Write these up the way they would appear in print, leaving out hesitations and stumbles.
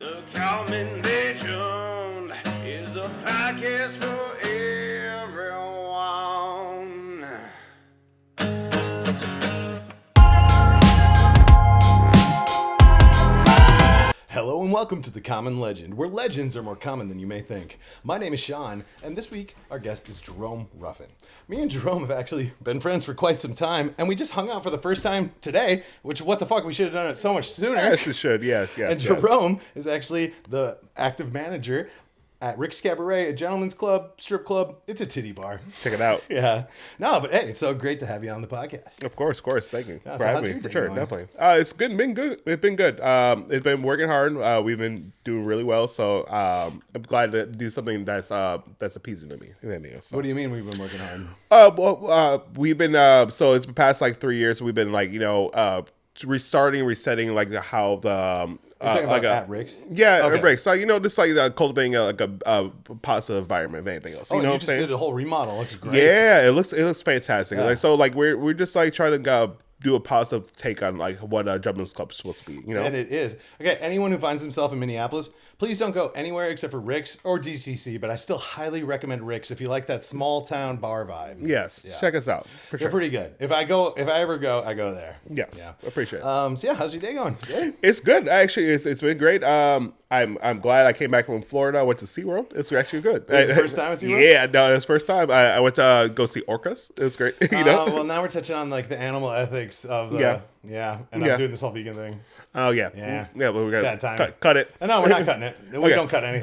The Common Legend is a podcast for everyone. Hello and welcome to The Common Legend, where legends are more common than you may think. My name is Sean, and this week our guest is Jerome Ruffin. Me and Jerome have actually been friends for quite some time, and we just hung out for the first time today, which, what the fuck, we should have done it so much sooner. Yes, it should. Yes. And Jerome is actually the active manager at Rick's Cabaret, a gentleman's club, strip club. It's a titty bar. Check it out. Yeah. No, but hey, it's so great to have you on the podcast. Of course. Thank you Yeah, for so how's having your me. For day sure, going? definitely. It's been good. It's been good. It's been working hard. We've been doing really well. So I'm glad to do something that's appeasing to me. If anything else. So. What do you mean we've been working hard? We've been so it's the past like 3 years. We've been like resetting like how the. You're talking about like at Rick's? Yeah, Okay. at Rick's. So just like cultivating like a positive environment, if anything else. Oh, You know you what I'm just saying? did a whole remodel. It looks great. Yeah, it looks fantastic. Yeah. Like so, like we're just like trying to do a positive take on like what a gentleman's club is supposed to be. You know, And it is. Okay, anyone who finds himself in Minneapolis, please don't go anywhere except for Rick's or DTC, but I still highly recommend Rick's if you like that small town bar vibe. yes, Yeah. check us out for They're sure. pretty good. If I ever go, I go there. Yes, Yeah. appreciate it. So yeah, how's your day going? Good. It's good actually. It's been great. I'm glad I came back from Florida. I went to SeaWorld. It's actually good. The first time at SeaWorld? Yeah, no, it's first time. I went to go see orcas. It was great. You know. Well, now we're touching on like the animal ethics of the and Yeah. I'm doing this whole vegan thing. Oh yeah, Yeah. But we Bad got time. cut it. No, we're not cutting it. We Okay. don't cut anything.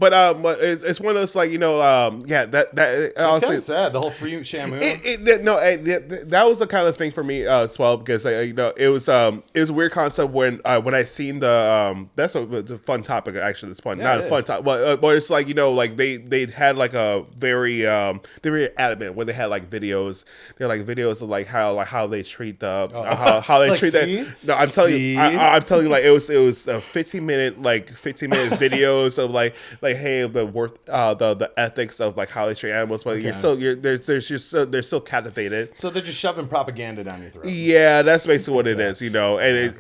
But it's one of those like that it's honestly. kind of sad. The whole free shamu. That was the kind of thing for me as well because it was a weird concept when I seen the that's a fun topic actually. It's fun, Yeah, not it a fun is. topic, but it's like like they had like a very they were adamant when they had like videos. They're like videos of like how they treat the how they Like, treat see? that. No, I'm telling See? you, I'm telling you, like it was a 15-minute videos of like hey the worth the ethics of like how they treat animals, but they're still captivated. So they're just shoving propaganda down your throat. Yeah, that's basically what it is, and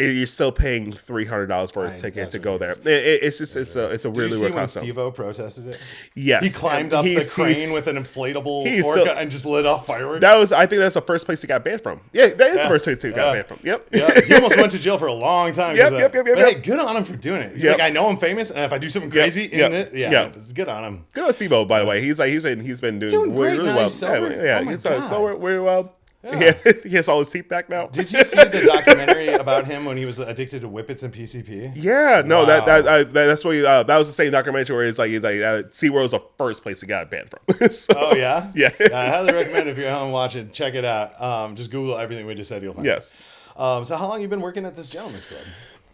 you're still paying $300 for a ticket that's to go there. ridiculous. It's a Did you really see weird when concept. Steve-O protested it? Yes, He climbed up the crane with an inflatable he's orca so- and just lit off fireworks. I think that's the first place he got banned from. Yeah, that is the first place he got banned from. Yep. Yeah, he almost went to jail for a long time. 'cause of that. Yep. But hey, good on him for doing it. He's Yep. like, I know I'm famous, and if I do something crazy in it, it's good on him. Good on Steve-O, by the way. He's been doing great really now. well. He's sober. Yeah, Oh my he's God. sober really well. Yeah. He has all his teeth back now. Did you see the documentary about him when he was addicted to whippets and PCP? Yeah, no, Wow. that's what that was the same documentary where it's like SeaWorld was the first place he got banned from. So, Oh yeah, Yeah. I highly recommend if you're at home watching, check it out. Just Google everything we just said, you'll find Yes. it. So how long you been working at this gentleman's club?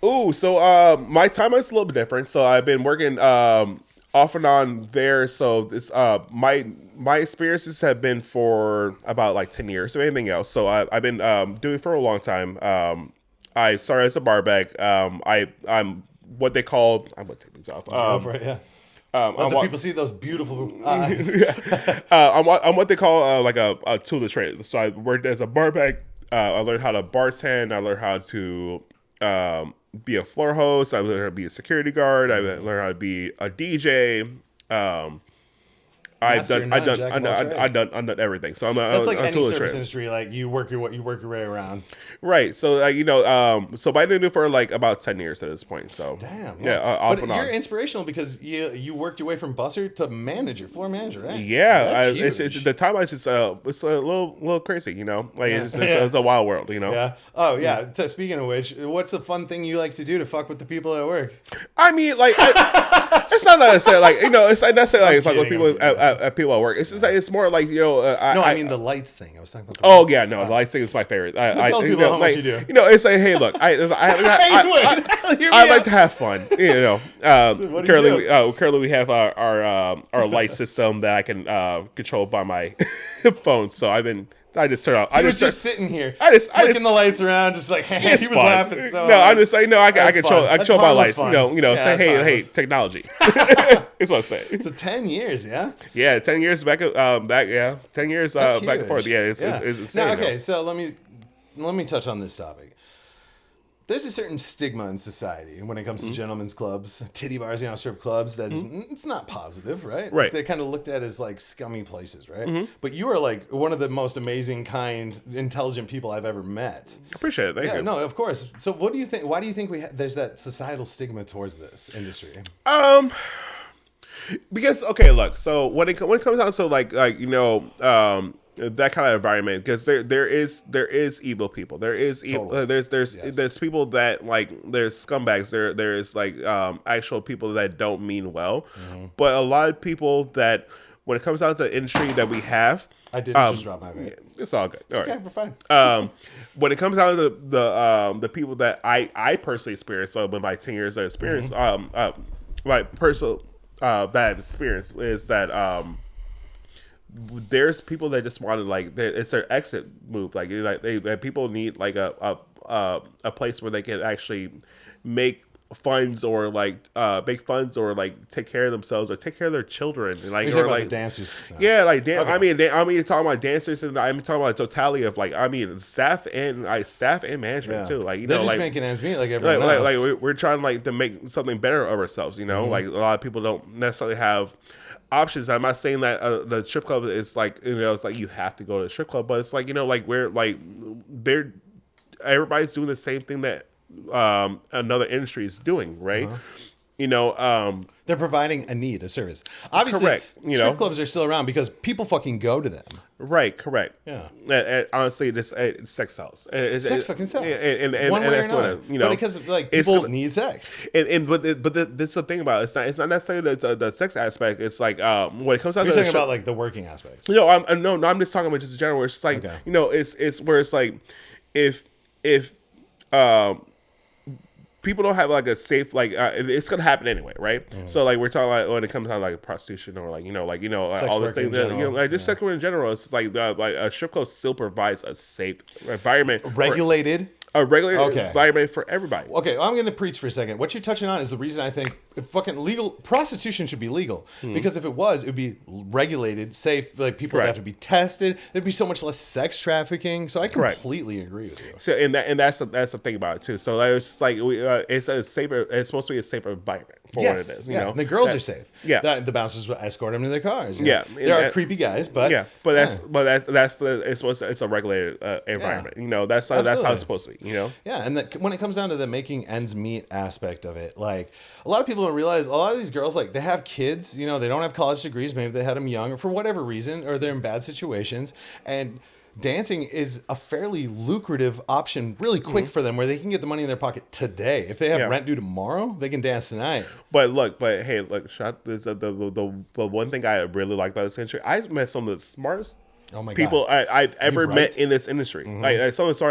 Ooh, so my time is a little bit different. So I've been working off and on there. So this my experiences have been for about like 10 years or anything else. So I've been doing it for a long time. I started as a bar back. I'm what they call. I'm gonna take these off. Go for it, yeah. Let the people see those beautiful eyes. I'm what they call like a tool of trade. So I worked as a bar back. I learned how to bartend. I learned how to be a floor host. I learned how to be a security guard. I learned how to be a DJ. I've done everything. So That's like I'm any tool of service trade. industry. Like you work your way around. Right. So so I've been doing it for like about 10 years at this point. So Damn. yeah, off but and you're on. inspirational because you worked your way from busser to manager, floor manager, right? Yeah, That's it's huge. the time I just it's a little crazy, like Yeah. it's a wild world, Yeah. Oh yeah. Speaking of which, what's a fun thing you like to do to fuck with the people at work? I mean, like, it's not necessarily like it's not necessarily like fuck with kidding, people at people at work. It's just like it's more like No, I mean the lights thing. I was talking about. Oh yeah, no, the light thing is my favorite. tell people how much you do. It's like, hey, look, I like to have fun. what do you Currently we have our light system that I can control by my phone. So I just turn off. He was just sitting here, I just flicking the lights around, just like it's he was fun. laughing. So no, I'm just like I That's control fun. I control That's my harmless lights. fun. Yeah, Say that's hey harmless. technology. Is what I say. So 10 years, yeah. Yeah, 10 years back 10 years That's back and forth. huge. Yeah, it's insane. Now, okay, so let me touch on this topic. There's a certain stigma in society when it comes to gentlemen's clubs, titty bars, strip clubs. That is, it's not positive, right? Right. They're kind of looked at as like scummy places, right? But you are like one of the most amazing, kind, intelligent people I've ever met. Appreciate it. Thank you. No, of course. So, what do you think? Why do you think there's that societal stigma towards this industry? Because okay, look. So when it comes down to that kind of environment, because there is evil people. There is evil, Totally. there's people that like there's scumbags. There's like actual people that don't mean well, but a lot of people that when it comes down to the industry that we have, I didn't just drop my vape. it's all good. All right. Okay, we're fine. When it comes down to the people that I personally experienced, so with my 10 years of experience, my personal bad experience is that there's people that just want to like it's their exit move. Like people need like a place where they can actually make funds or take care of themselves or take care of their children and like You're or talking about like the dancers. No. yeah like Okay. I mean you're talking about dancers and I'm talking about the totality of like I mean staff and management too, like they're just like making ends meet like everyone else. like we're trying like to make something better of ourselves, like a lot of people don't necessarily have options. I'm not saying that the strip club is like it's like you have to go to the strip club, but it's like like we're like everybody's doing the same thing that another industry is doing, right? They're providing a need, a service. Obviously, Correct, strip clubs are still around because people fucking go to them. Right, correct. Yeah. And honestly, this sex sells. Sex fucking sells. And One way that's or what another. But because like it's people gonna- need sex. but that's the thing about it. It's not necessarily the sex aspect. It's like when it comes down You're to talking about like the working aspects. no, I'm just talking about just in general. Where it's just like Okay. it's where it's like if people don't have like a safe it's gonna happen anyway, right? So like we're talking like when it comes down to like prostitution or like all the work in things that general. like just sex work in general. It's like a strip club still provides a safe environment, Regulated. a regular Okay. environment for everybody. Okay, I'm going to preach for a second. What you're touching on is the reason I think fucking legal prostitution should be legal. Because if it was, it would be regulated, safe. Like people would have Correct. to be tested. There'd be so much less sex trafficking. So I Correct. completely agree with you. So and that's the thing about it too. So like, it's just like it's a safer. It's supposed to be a safer environment for what it is. You know, and the girls are safe. Yeah. The bouncers will escort them to their cars. Yeah. there are And- creepy guys, but it's a regulated environment. That's how Absolutely. it's supposed to be. Yeah, and when it comes down to the making ends meet aspect of it, like a lot of people don't realize a lot of these girls, like they have kids, they don't have college degrees, maybe they had them young or for whatever reason, or they're in bad situations, and dancing is a fairly lucrative option really quick for them where they can get the money in their pocket today. If they have Yeah. rent due tomorrow, they can dance tonight. But hey, look, the one thing I really like about this industry, I met some of the smartest Oh my people God. I've ever right? met in this industry. Like some of the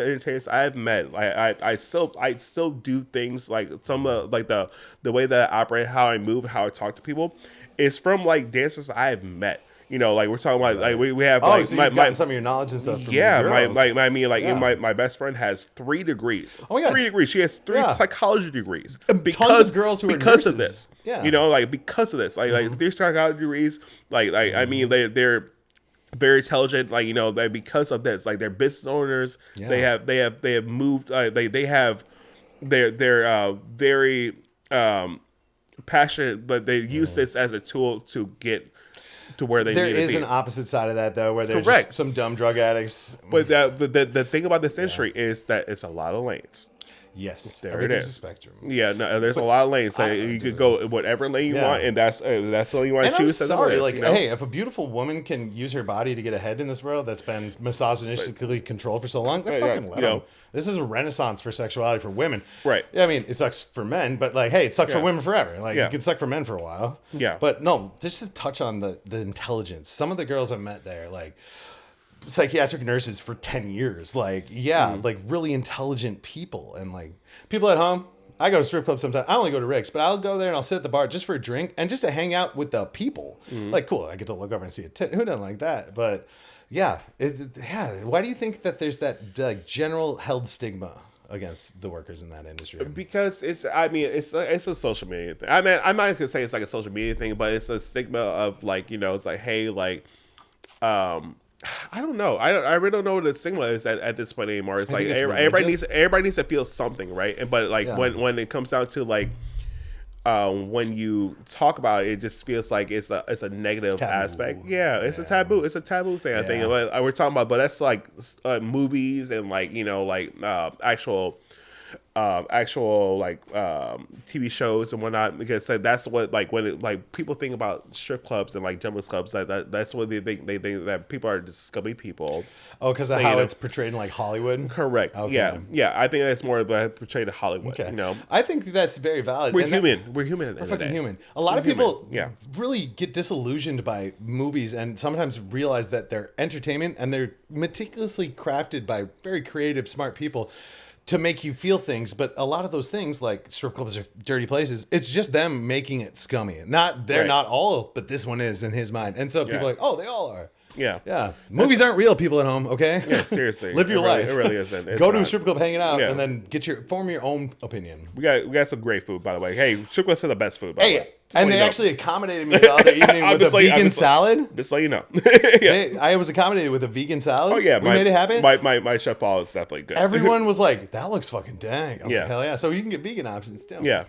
entertainers I've met, I still do things like some of the way that I operate, how I move, how I talk to people, is from like dancers I have met. Like we're talking about like we have like So you've gotten some of your knowledge and stuff from yeah, girls. my best friend has 3 degrees. Oh my God. 3 degrees. She has 3 Yeah. psychology degrees. Tons of girls who are because of nurses. this. Yeah. Because of this. Like 3 psychology degrees. I mean they're very intelligent. Because of this. Like they're business owners. Yeah. They have moved. They're very passionate, but they use this as a tool to get to where they There need to is be. an opposite side of that though, where there's Correct. just some dumb drug addicts. But the thing about this industry is that it's a lot of lanes. Yes, There it everything's is. a spectrum. Yeah, no, there's a lot of lanes. So you could go whatever lane you Yeah. want, and that's all you want And to I'm choose. sorry, hey, if a beautiful woman can use her body to get ahead in this world that's been misogynistically controlled for so long, then Yeah, fucking let you know. them. This is a renaissance for sexuality for women. Right. Yeah, I mean, it sucks for men, but like, hey, it sucks for Yeah. women forever. Like, Yeah. it can suck for men for a while. Yeah. But no, just to touch on the intelligence. Some of the girls I've met there, like, psychiatric nurses for 10 years. Like, like really intelligent people. And like, people at home, I go to strip clubs sometimes. I only go to Rick's, but I'll go there and I'll sit at the bar just for a drink and just to hang out with the people. Like, cool, I get to look over and see a tit. Who doesn't like that? But yeah, why do you think that there's that like general held stigma against the workers in that industry? Because it's a social media thing. I mean, I'm not gonna say it's like a social media thing, but it's a stigma of like, it's like, hey, like, I don't know. I really don't know what the stigma is at this point anymore. It's I like think it's everybody needs to feel something, right? And but like Yeah. when it comes down to like when you talk about it, it just feels like it's a negative Taboo. aspect. Yeah, it's a taboo. It's a taboo thing. I think like, we're talking about, but that's like movies and like like actual like TV shows and whatnot, because that's what like when it, like people think about strip clubs and like gentlemen's clubs, that's what they think that people are just scummy people. Oh, because of how it's portrayed in like Hollywood. Correct. Okay. Yeah. I think that's more about portrayed in Hollywood. Okay. I think that's very valid. We're And human. We're human. We're fucking human. A lot of people Yeah. really get disillusioned by movies and sometimes realize that they're entertainment and they're meticulously crafted by very creative, smart people to make you feel things. But a lot of those things, like strip clubs or dirty places, it's just them making it scummy. They're not all, but this one is in his mind. And so people are like, oh, they all are. Yeah. Yeah. Movies aren't real, people at home, okay? Yeah, seriously. Live your life. It really isn't. It's Go to a not. strip club, hang it out, Yeah. and then form your own opinion. We got some great food, by the way. Hey, strip clubs are the best food, by the way. And they actually accommodated me the other evening with a vegan salad. Just so you know. I was accommodated with a vegan salad. Oh yeah, we made it happen. My chef Paul is definitely good. Everyone was like, "That looks fucking dang." I was Yeah. like, hell yeah! So you can get vegan options still. Yeah.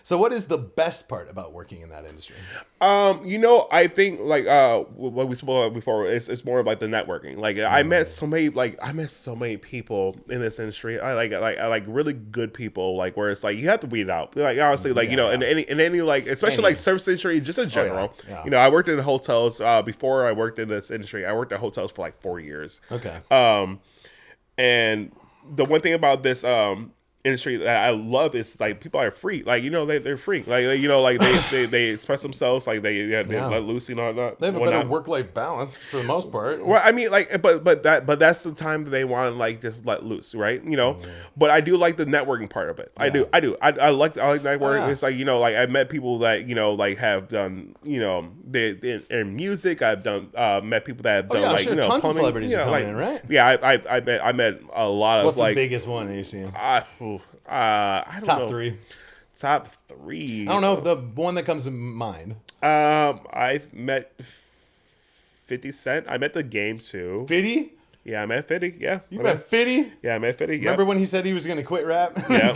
So what is the best part about working in that industry? I think like what we spoke about before, it's more of like the networking. Like I met so many people in this industry. I like really good people. Like where it's like you have to weed it out. Like honestly, like in any like especially like service industry, just in general. Yeah. I worked in hotels before I worked in this industry. I worked at hotels for like 4 years. Okay. And the one thing about this industry that I love is like people are free. Like they're free. Like they express themselves. Like they let loose. Not They have a better work-life balance for the most part. Well, I mean, like, but that's the time that they want to like just let loose, right? But I do like the networking part of it. I do. I like networking. It's like like I met people that like have done they in music. I've done met people that have done like tons of plumbing. celebrities are coming in, right? Yeah, I met a lot of What's like the biggest one that you've seen? I don't know. Top three. I don't know the one that comes to mind. I've met 50 Cent. I met The Game too. 50? Yeah, I met 50. Yeah, you met 50? Yeah, I met 50. Yeah. Remember when he said he was going to quit rap? Yeah,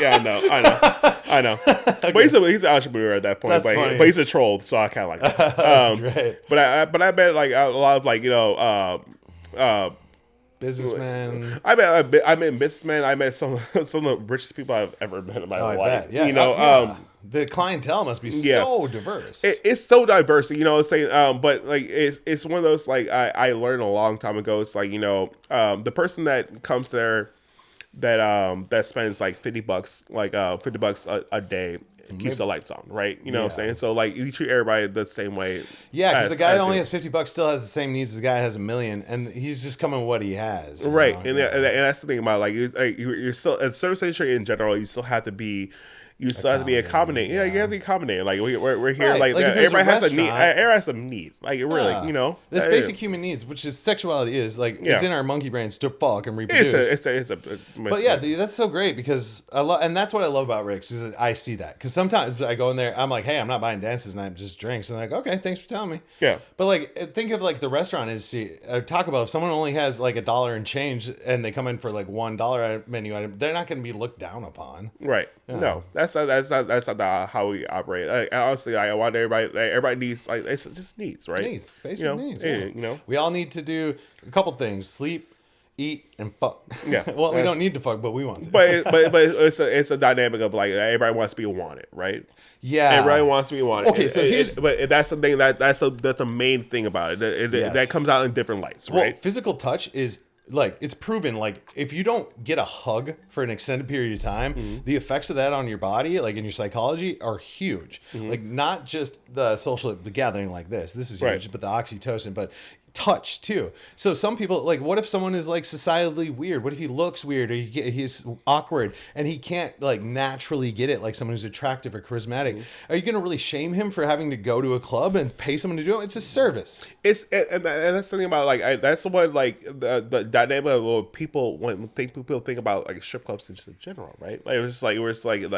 I know. Okay. But he's an entrepreneur at that point. That's but funny. But he's a troll, so I kind of like that. That's great. But I met like a lot of like businessmen. I met businessmen. I met some of the richest people I've ever met in my life. I bet. Yeah. The clientele must be so diverse. It's so diverse, but like it's one of those like I learned a long time ago. It's like the person that comes there that spends like $50, like $50 a day. Keeps the lights on, right? You know what I'm saying? So like you treat everybody the same way. Yeah, because the guy that only has $50 still has the same needs as the guy that has $1 million, and he's just coming with what he has. Right, and that's the thing about like you're still in service industry in general. You still have to be. You still have to be accommodating. Yeah, you have to be accommodating. Like we're here. Right. Like everybody has a need. Everybody has a need. Like really, This basic human needs, which is sexuality, is like it's in our monkey brains to fuck and reproduce. But yeah, that's so great because and that's what I love about Rick's is that I see that because sometimes I go in there, I'm like, hey, I'm not buying dances, and I'm just drinks, and they're like, okay, thanks for telling me. Yeah. But like, think of like the restaurant is Taco Bell. If someone only has like $1 and change, and they come in for like $1 menu item, they're not going to be looked down upon. Right. Yeah. No, that's not how we operate. Honestly, I want everybody needs like it's just needs, right? Needs, basic needs. Yeah. We all need to do a couple things: sleep, eat, and fuck. Yeah. Well, we don't need to fuck, but we want to. But it's a dynamic of like everybody wants to be wanted, right? Yeah. Everybody wants to be wanted. Okay, so but that's the thing that's the main thing about it. That comes out in different lights, right? Well, physical touch is. Like, it's proven, like, if you don't get a hug for an extended period of time, the effects of that on your body, like, in your psychology, are huge. Like, not just the social gathering like this is huge, but the oxytocin, but touch, too. So some people, like, what if someone is, like, societally weird? What if he looks weird or he's awkward and he can't, like, naturally get it like someone who's attractive or charismatic? Are you going to really shame him for having to go to a club and pay someone to do it? It's a service. And that's something about like that's what like the dynamic of what people people think about like strip clubs in just in general, right? Like it's like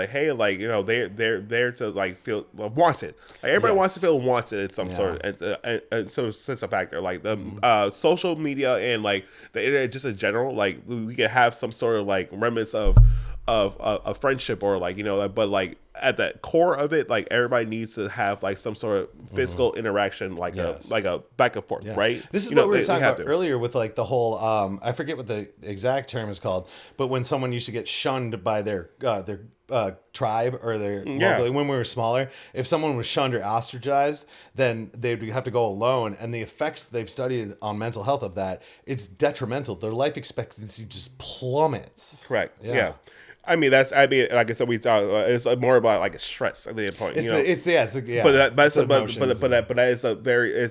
hey, like they're there to like feel wanted. Like everybody wants to feel wanted in some sort of sense of factor. Like the social media and like the internet just in general, like we can have some sort of like remnants of a friendship or like, you know, but like at the core of it, like everybody needs to have like some sort of physical interaction, like a back and forth, right? This is You what know, we were they talking have about to. earlier with like the whole I forget what the exact term is called, but when someone used to get shunned by their tribe or their locally, when we were smaller, if someone was shunned or ostracized, then they'd have to go alone, and the effects they've studied on mental health of that, it's detrimental. Their life expectancy just plummets. Correct. Yeah. I mean, like I said, we talk. It's more about like a stress at the end point. It's you know? But that is a very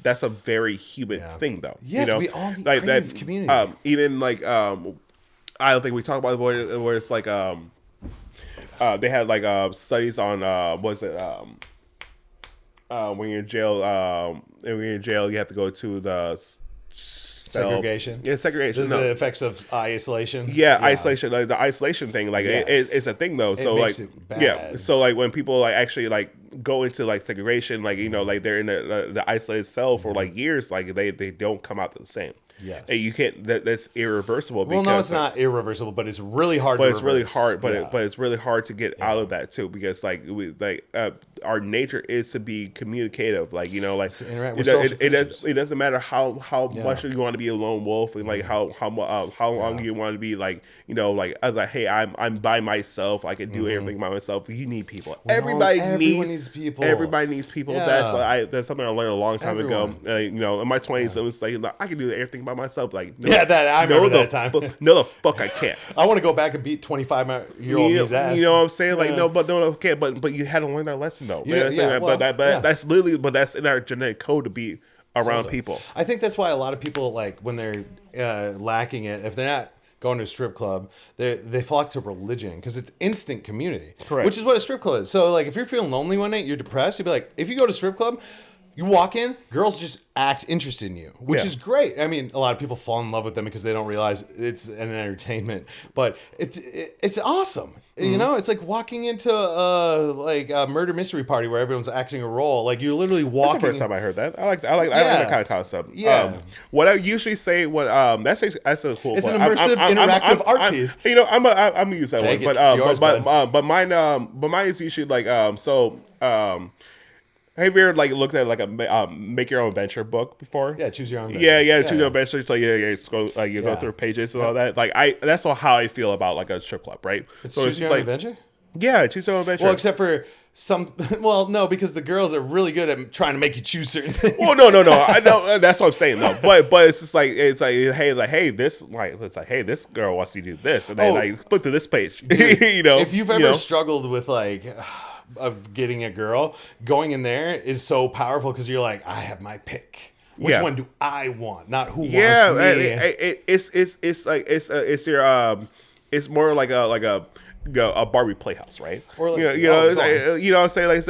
that's a very human thing though. Yes, you know? we all need like that creative community. even like I don't think we talk about it where it's like they had like studies on was it when you're in jail you have to go to the Segregation. Yeah, segregation. The effects of isolation. Yeah, isolation. Like the isolation thing, like it's a thing though. So makes like, it bad. yeah. So like when people like actually like go into like segregation, like you know, like they're in the isolated cell for like years, like they don't come out the same. Yes. And you can't. That's irreversible. Well, no, it's not irreversible, but it's really hard. But to it's really reverse. hard. But it's really hard to get out of that too, because like our nature is to be communicative. Like you know, like it doesn't matter how much you want to be a lone wolf, and like how long you want to be like you know like I was like hey I'm by myself. I can do everything by myself. You need people. Everyone needs people. Everybody needs people. Yeah. That's something I learned a long time ago. You know, in my 20s, it was like I can do everything by myself. Like no, I remember that time. No, the fuck I can't. I want to go back and beat 25-year-old me's ass. You know what I'm saying? Like okay, but you had to learn that lesson though. That's literally, but that's in our genetic code to be around people. I think that's why a lot of people like when they're lacking it, if they're not going to a strip club, they flock to religion because it's instant community. Correct. Which is what a strip club is. So like if you're feeling lonely one night, you're depressed, you'd be like, if you go to a strip club, you walk in, girls just act interested in you, which is great. I mean, a lot of people fall in love with them because they don't realize it's an entertainment, but it's awesome. You know, it's like walking into a murder mystery party where everyone's acting a role. Like you're literally walking. That's the first time I heard that. I like that kind of concept. Yeah. What I usually say that's a cool. It's an immersive, interactive art piece. You know, I'm gonna use that Take one, it. It's yours, but mine is usually like have you ever like looked at like a make your own adventure book before? Yeah, choose your own adventure. Yeah, choose your own adventure. So you go through pages and all that. Like that's how I feel about like a strip club, right? So choose your own adventure. Yeah, choose your own adventure. Well, except for some. Well, no, because the girls are really good at trying to make you choose certain things. Well, no. I know that's what I'm saying though. But it's just like hey, this girl wants you to do this, and then like flip to this page. Dude, you know, if you've ever struggled with like. Of getting a girl, going in there is so powerful because you're like, I have my pick. Which one do I want? Not who wants me. It's more like a Barbie playhouse, right? Or like, you know what I'm saying? Like it's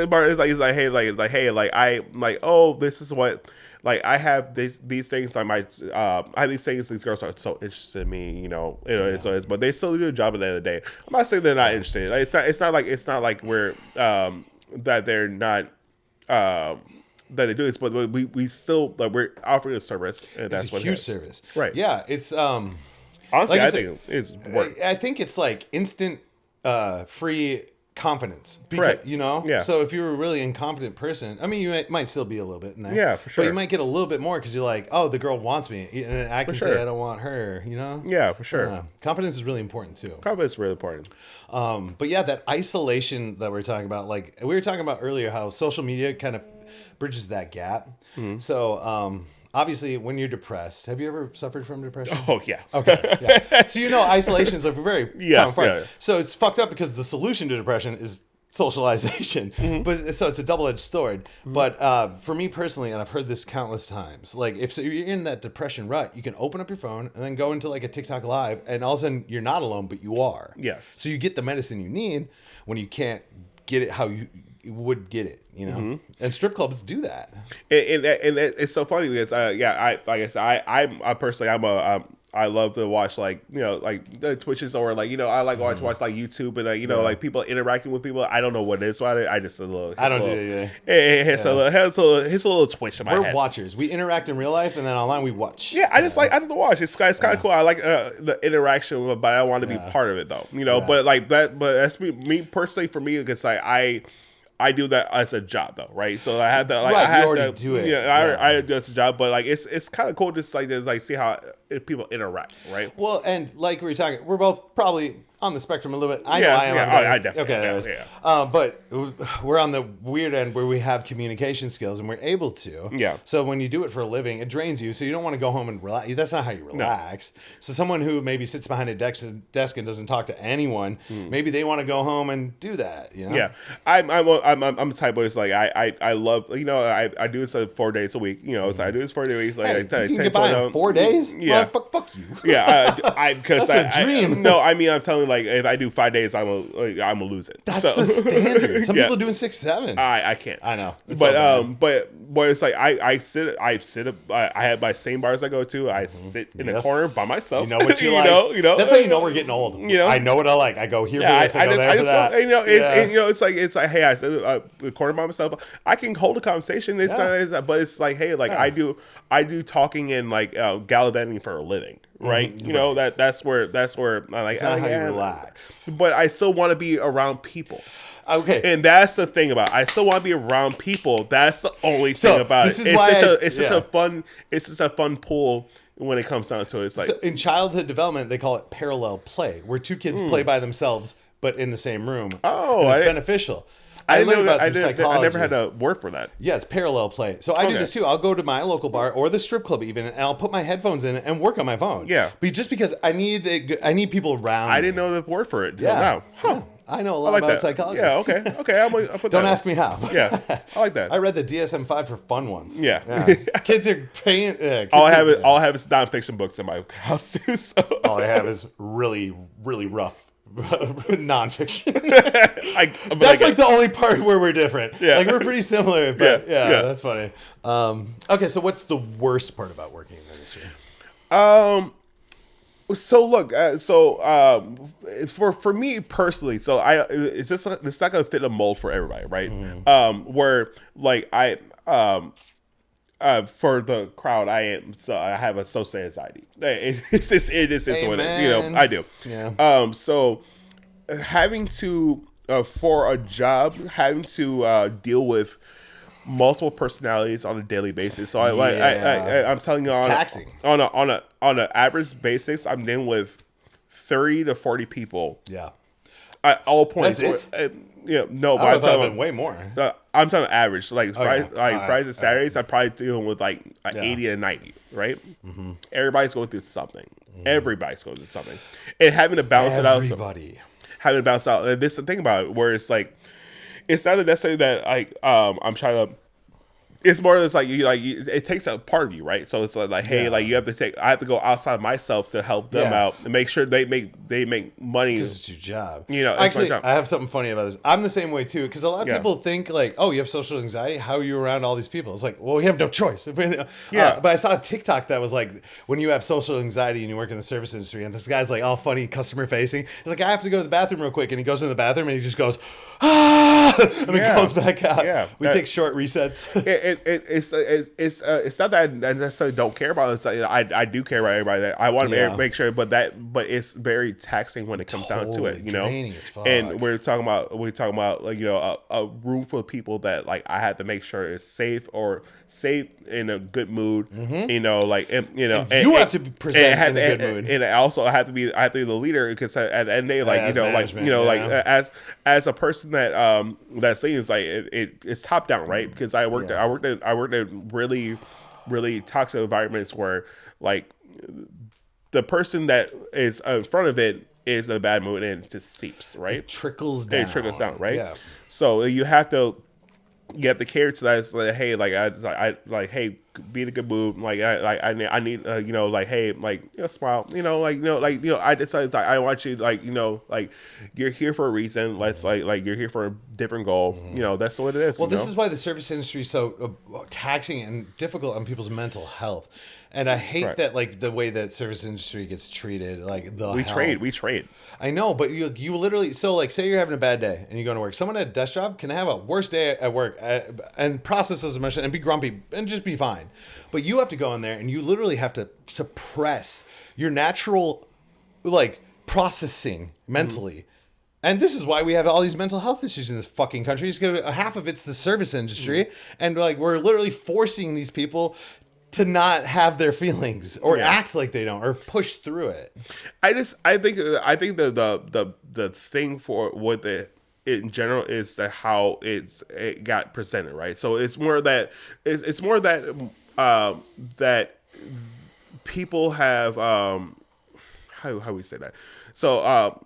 this is what. Like I have these things I might I have these things these girls are so interested in me, you know, but they still do a job at the end of the day. I'm not saying they're not interested. Like, it's not like we're that they're not that they do this, but we still like we're offering a service, and that's it's a huge service, right? Yeah, it's honestly like I think it's work. I think it's like instant free confidence, correct? You know, so if you're a really incompetent person, I mean, you might still be a little bit in there, yeah, for sure. But you might get a little bit more because you're like, oh, the girl wants me, and I can say I don't want her, you know? Yeah, for sure. Confidence is really important too. Confidence is really important. But yeah, that isolation that we're talking about, like we were talking about earlier, how social media kind of bridges that gap. Mm-hmm. So, obviously, when you're depressed, have you ever suffered from depression? Oh, yeah. Okay. Yeah. So, isolation is a very common part. Yeah. So, it's fucked up because the solution to depression is socialization. Mm-hmm. But so it's a double-edged sword. Mm-hmm. But for me personally, and I've heard this countless times, like if you're in that depression rut, you can open up your phone and then go into like a TikTok live, and all of a sudden you're not alone, but you are. Yes. So you get the medicine you need when you can't get it how you would get it, you know. Mm-hmm. And strip clubs do that. And it's so funny because I'm I love to watch like like the Twitches or like I like watch like YouTube and like people interacting with people. I don't know what it is, so I just a little. I don't do it. It hits a little twitch in my head. We're watchers. We interact in real life, and then online we watch. Yeah, I just like to watch. It's kind of cool. I like the interaction, but I don't want to be part of it though. But like that. But that's me personally. For me, because I do that as a job though, right? So I have to like I have to do it. Yeah, I do it as a job, but like it's kind of cool just like to see how people interact, right? Well, and like we were talking, we're both probably on the spectrum a little bit. I know Yeah, I am. yeah, on I both. definitely Okay, am, there is. yeah. But we're on the weird end where we have communication skills and we're able to. Yeah. So when you do it for a living, it drains you. So you don't want to go home and relax. That's not how you relax. So someone who maybe sits behind a desk and doesn't talk to anyone, maybe they want to go home and do that. Yeah, I'm the type of like I love I do this 4 days a week. So I do this 4 days a week. Like Hey, you can get by in 4 days. Yeah, fuck you. Yeah, because That's a dream. No, I mean I'm telling you, like if I do 5 days, I'm gonna lose it. That's the standard. Some people doing 6, 7. I can't. I know. It's But it's like I sit up. I have my same bars I go to. I sit in a corner by myself. You know what you like. That's how you know we're getting old. I know what I like. I go here for this. I go there for that. It's like hey, I sit a corner by myself. I can hold a conversation. But it's like hey, like I do talking and like gallivanting for a living. Right, that's where I like. It's not how you relax. But I still want to be around people. Okay, and that's the thing about it. I still want to be around people. That's the only thing about it. It's just a fun pull when it comes down to it. It's like in childhood development, they call it parallel play, where two kids play by themselves but in the same room. Oh, and it's beneficial. I never had a word for that. Yeah, it's parallel play. So I do this too. I'll go to my local bar or the strip club even, and I'll put my headphones in and work on my phone. Yeah, but just because I need people around. I didn't know the word for it. Yeah, Huh. I know a lot about psychology. Yeah, okay. I'll put Don't ask me how. Yeah, I like that. I read the DSM-5 for fun once. Yeah. Kids are paying. All I have is nonfiction books in my house too. So all I have is really, really rough nonfiction. That's like the only part where we're different. Yeah. Like we're pretty similar, but yeah, that's funny. Okay, so what's the worst part about working in the industry? So look, for me personally, so it's not gonna fit a mold for everybody, right? Where like for the crowd, I have a social anxiety. It is what it is. I do. Yeah. So having to for a job, having to deal with multiple personalities on a daily basis. So I'm telling you, it's taxing. on an average basis, I'm dealing with 30 to 40 people. Yeah. At all points. That's it? No, but I'm talking way more. I'm talking average. Like Fridays and Saturdays, right. I'm probably dealing with like 80 and 90, right? Mm-hmm. Everybody's going through something. Everybody's going through something. And having to balance it out. Having to balance out. And this is the thing about it, where it's like, it's not necessarily that I'm trying to. It's more or less like it takes a part of you, right? So it's like hey, like I have to go outside myself to help them out and make sure they make money. Because it's your job. Actually, I have something funny about this. I'm the same way too, because a lot of people think like, oh, you have social anxiety. How are you around all these people? It's like, well, we have no choice. But I saw a TikTok that was like, when you have social anxiety and you work in the service industry, and this guy's like all funny, customer facing. He's like, I have to go to the bathroom real quick, and he goes into the bathroom and he just goes, and then goes back out. Yeah, we take short resets. It's not that I necessarily don't care about it. It's like I do care about everybody. I want to make sure, but it's very taxing when it comes down to it. Draining as fuck. And we're talking about like a room full of people that like I have to make sure is safe in a good mood. Mm-hmm. You have to present in a good mood. And I have to be the leader, because at the end of the day, as a person that's leading, is like it's top down, right? Because I worked in really, really toxic environments where like the person that is in front of it is in a bad mood and it just seeps, right? It trickles down, right? Yeah. So you have to get the care to that. It's like, hey, hey, be in a good mood. Like I need like, hey, like, smile. I decided I want you, like, like, you're here for a reason. Let's like you're here for a different goal. That's what it is. Well, this is why the service industry is so taxing and difficult on people's mental health. And I hate that, like, the way that service industry gets treated. Like, we trade. I know, but you literally, so, like, say you're having a bad day and you go to work. Someone at a desk job can have a worse day at work and process those emotions and be grumpy and just be fine. But you have to go in there and you literally have to suppress your natural, like, processing mentally. And this is why we have all these mental health issues in this fucking country. It's because half of it's the service industry. And, like, we're literally forcing these people to not have their feelings or act like they don't or push through it. I think the thing for what in general is that how it got presented, right? So it's more that that people have how we say that. So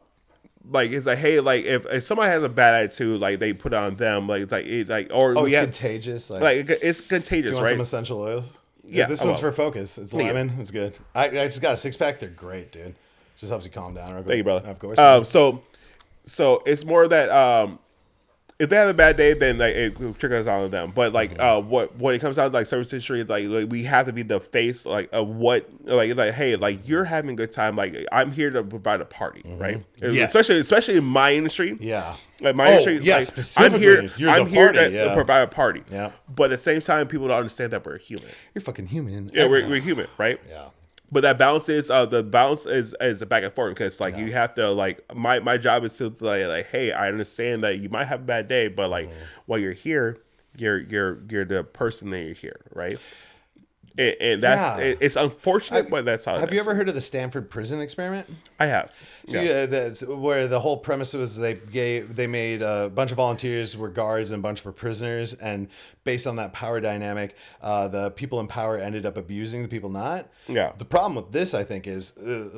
like, it's like, hey, like, if somebody has a bad attitude, like, they put it on them, like it's contagious. Like it's contagious, do you want right? some essential oils? Yeah, this one's for focus. It's lemon. It's good. I just got a 6-pack. They're great, dude. Just helps you calm down. Thank you, brother. Of course. So it's more that if they have a bad day, then, like, it triggers on them. But, like, when it comes out to, like, service industry, like we have to be the face, like, of what, like hey, like, you're having a good time. Like, I'm here to provide a party, right? Yes. Especially in my industry. Yeah. Like, my industry. Yeah, like, specifically. I'm here to provide a party. Yeah. But at the same time, people don't understand that we're human. You're fucking human. Yeah, we're human, right? Yeah. But that balance is the balance is a back and forth, because, like, you have to, like, my job is to, like hey, I understand that you might have a bad day, but, like, while you're here, you're the person that you're here, right? And that's it's unfortunate, but that's how it is. Have you ever heard of the Stanford prison experiment? I have. So that's where the whole premise was they made a bunch of volunteers were guards and a bunch were prisoners, and based on that power dynamic, the people in power ended up abusing the people not. Yeah. The problem with this, I think, is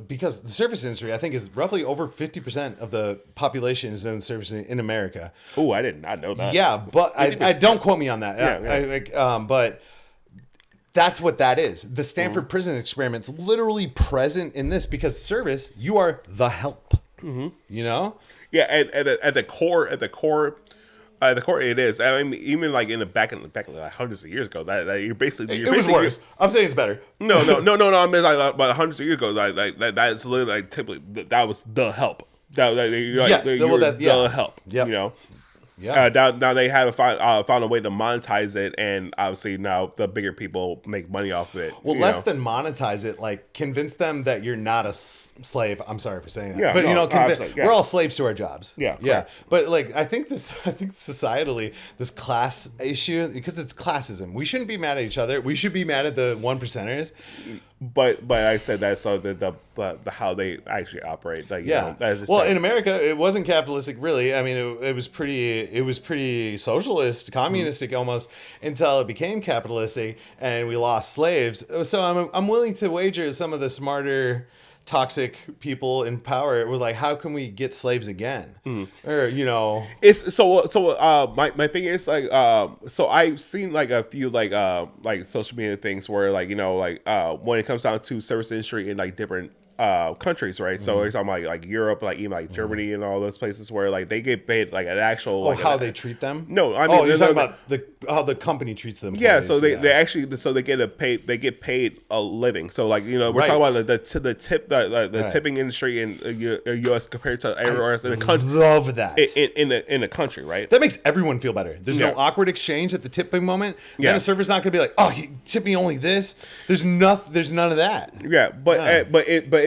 because the service industry, I think, is roughly over 50% of the population is in the service in America. Oh, I did not know that. Yeah, but I don't quote me on that. But that's what that is. The Stanford prison experiment's literally present in this because service, you are the help. You know? Yeah, at the core, it is. I mean, even like in the back like hundreds of years ago, that you're basically. It was worse. I'm saying it's better. No. I mean, like about hundreds of years ago, like that's literally, like, typically that was the help. The help. Yep. You know. Yeah. Now they have found a way to monetize it, and obviously now the bigger people make money off of it. Well, less than monetize it, like, convince them that you're not a slave. I'm sorry for saying that, Yeah, but no, we're all slaves to our jobs. Yeah. But, like, I think societally, this class issue, because it's classism. We shouldn't be mad at each other. We should be mad at the 1%ers. But I said that so the how they actually operate. Like, in America, it wasn't capitalistic, really. I mean, it was pretty socialist, communistic almost, until it became capitalistic and we lost slaves. So I'm willing to wager some of the smarter, toxic people in power were like, how can we get slaves again? Or, it's my thing is, like, so I've seen, like, a few like social media things where, like, when it comes down to service industry in, like, different countries, right? So we're talking about, like, Europe, like, even, like, Germany and all those places where, like, they get paid, like, an actual they treat them. No, I mean, you're talking about how the company treats them. Yeah, so they actually get paid a living. So, like, we're talking about the tipping industry in U.S. compared to everywhere else in the country. Love that in the country, right? That makes everyone feel better. There's no awkward exchange at the tipping moment. Then a server's not going to be like, oh, you tip me only this. There's none of that. Yeah, but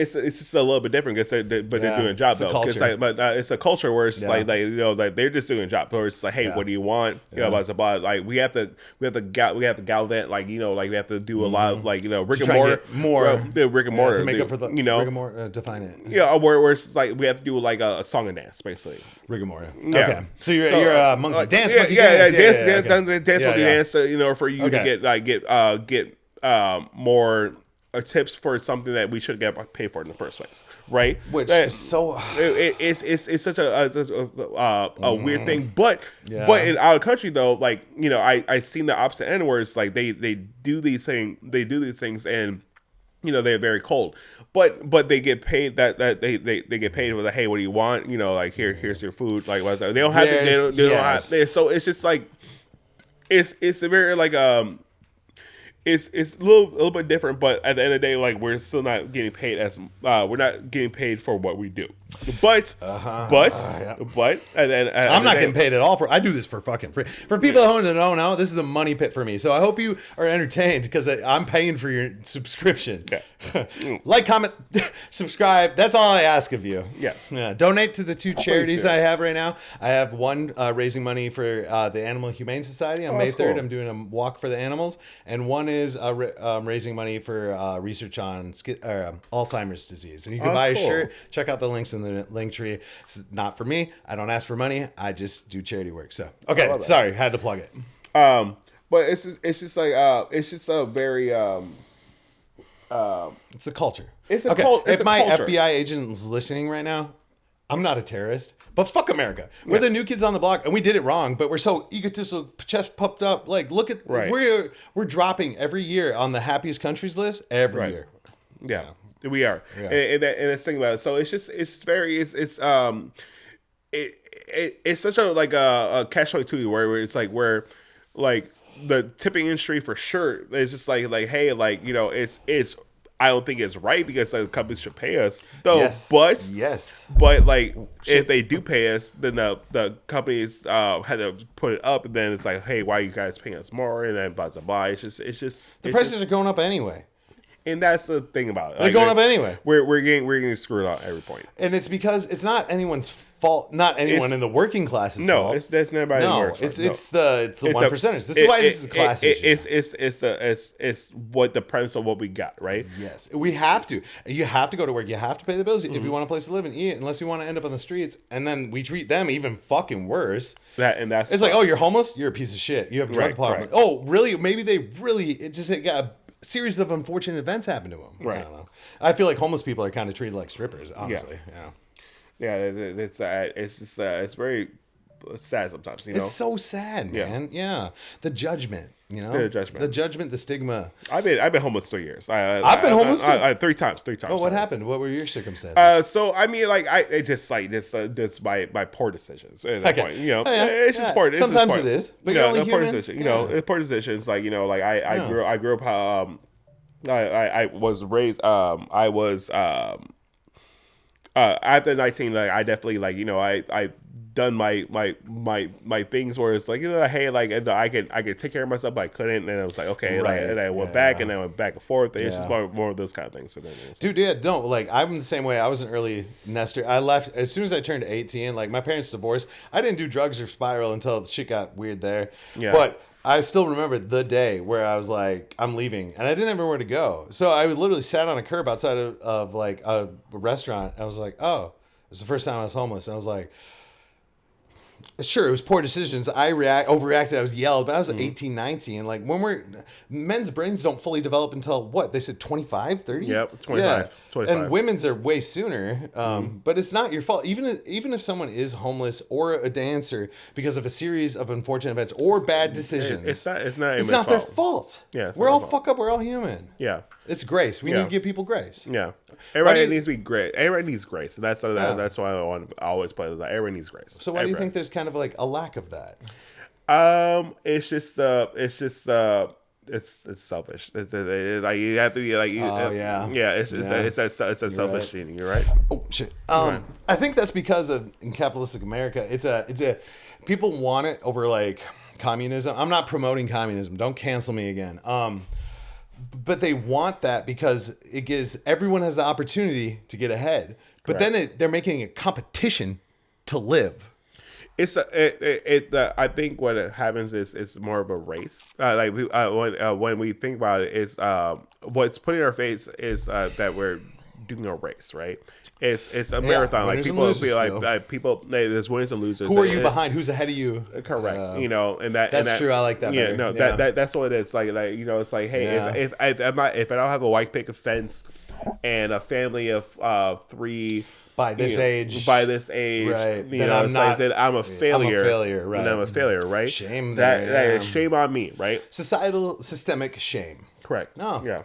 it's just a little bit different because they're doing a job, though. It's a culture where it's like they're just doing a job. Or it's like, hey, what do you want? Blah, blah, blah. Like, we have to gallivant. Like, like, we have to do a lot of, like, Rick and Mortar to make up for the Rick and Mortar. Define it. Yeah, where it's like we have to do like a song and dance, basically. Rick and Mortar. Yeah. Okay, so you're a monkey dance. Monkey dance. For you to get more tips for something that we should get paid for in the first place, right? Which is so it's such a weird thing, but in our country though, like I seen the opposite end where it's like they do these things and they're very cold, but they get paid that they get paid with hey, what do you want? Like here's your food. Like they don't have to. They don't have. So it's just like it's a very like it's a little bit different, but at the end of the day, like we're still not getting paid we're not getting paid for what we do. But at the end, I'm not getting paid at all I do this for fucking free. For people at home that don't know, this is a money pit for me. So I hope you are entertained because I'm paying for your subscription. Yeah. Like, comment, subscribe. That's all I ask of you. Yes. Yeah. Donate to the 2 charities I have right now. I have one raising money for the Animal Humane Society on May 3rd. Cool. I'm doing a walk for the animals, and one is raising money for research on Alzheimer's disease. And you can buy a shirt. Check out the links in the link tree. It's not for me. I don't ask for money. I just do charity work. So okay, sorry, had to plug it. But it's just like it's just a very it's a culture. It's a If my culture. FBI agent is listening right now, I'm not a terrorist, but fuck America. We're the new kids on the block, and we did it wrong. But we're so egotistical, chest puffed up. Like, look at we're dropping every year on the happiest countries list every year. Yeah. We are, and that's the thing about it. So it's such a like a catch-22 where it's like where like the tipping industry for sure is just like hey, like it's I don't think it's right because the companies should pay us though. But like if they do pay us, then the companies had to put it up, and then it's like, hey, why are you guys paying us more? And then blah blah blah. It's just the prices are going up anyway. And that's the thing about it. They're going up anyway. We're getting screwed out at every point. And it's because it's not anyone's fault. Not anyone in the working classes. No, that's nobody. No, it's the 1%ers. This is why this is a class issue. It's what the premise of what we got, right? Yes, we have to. You have to go to work. You have to pay the bills if you want a place to live and eat. Unless you want to end up on the streets, and then we treat them even fucking worse. It's like, oh, you're homeless. You're a piece of shit. You have a drug problem. Correct. Oh, really? Maybe they got a series of unfortunate events happen to them. Right. I don't know. I feel like homeless people are kind of treated like strippers, honestly. Yeah. It's just it's very sad sometimes. It's so sad, man. Yeah. The judgment. The judgment, the stigma. I've been homeless 3 years. I've been homeless too. Three times. Oh, what happened? What were your circumstances? So I mean, like just my poor decisions at that point. It's just poor. Sometimes it is, but you're only poor human. decision. Poor decisions. Like I grew up. I was raised. I was after 19. Like I definitely I done my things where it's like hey, like I could take care of myself, but I couldn't, and I was like okay, and I went back, and I went back and forth. It's just more of those kind of things. Dude, I'm the same way. I was an early nester. I left as soon as I turned 18. Like my parents divorced. I didn't do drugs or spiral until shit got weird there. Yeah. But I still remember the day where I was like, I'm leaving, and I didn't have anywhere to go. So I literally sat on a curb outside of like a restaurant. I was like, oh, it was the first time I was homeless. And I was like, sure, it was poor decisions. I overreacted. I was yelled, but I was 18, 19. Like men's brains don't fully develop until what? They said 25, 30? Yep, 25. 25. And women's are way sooner. But it's not your fault. Even if someone is homeless or a dancer because of a series of unfortunate events or bad decisions, it's not their fault. Yeah, we're all fuck up. We're all human. Yeah, it's grace. We need to give people grace. Yeah, everybody needs to be great. Everybody needs grace, and that's why I want to always play that. Everybody needs grace. So why do you think there's kind of like a lack of that? It's selfish. It's like you have to be like, it's a selfish cheating. You're right. Oh shit. I think that's because in capitalistic America, it's a people want it over like communism. I'm not promoting communism. Don't cancel me again. But they want that because it gives everyone has the opportunity to get ahead. But then they're making a competition to live. I think what happens is it's more of a race. When we think about it, it's what's put in our face is that we're doing a race, right? It's a marathon. Like winners and people losers feel still. like people. There's winners and losers. Who are you behind? Who's ahead of you? Correct. That's true. I like that Yeah, better. no, Yeah. that's what it is. Like it's like, hey, Yeah. if I don't have a white picket fence and a family of 3 By this age. right? Then It's like that I'm a failure. I'm a failure, right. And I'm a failure, right? Shame that there, yeah. shame on me, right? Societal systemic shame. Correct. Oh. Yeah.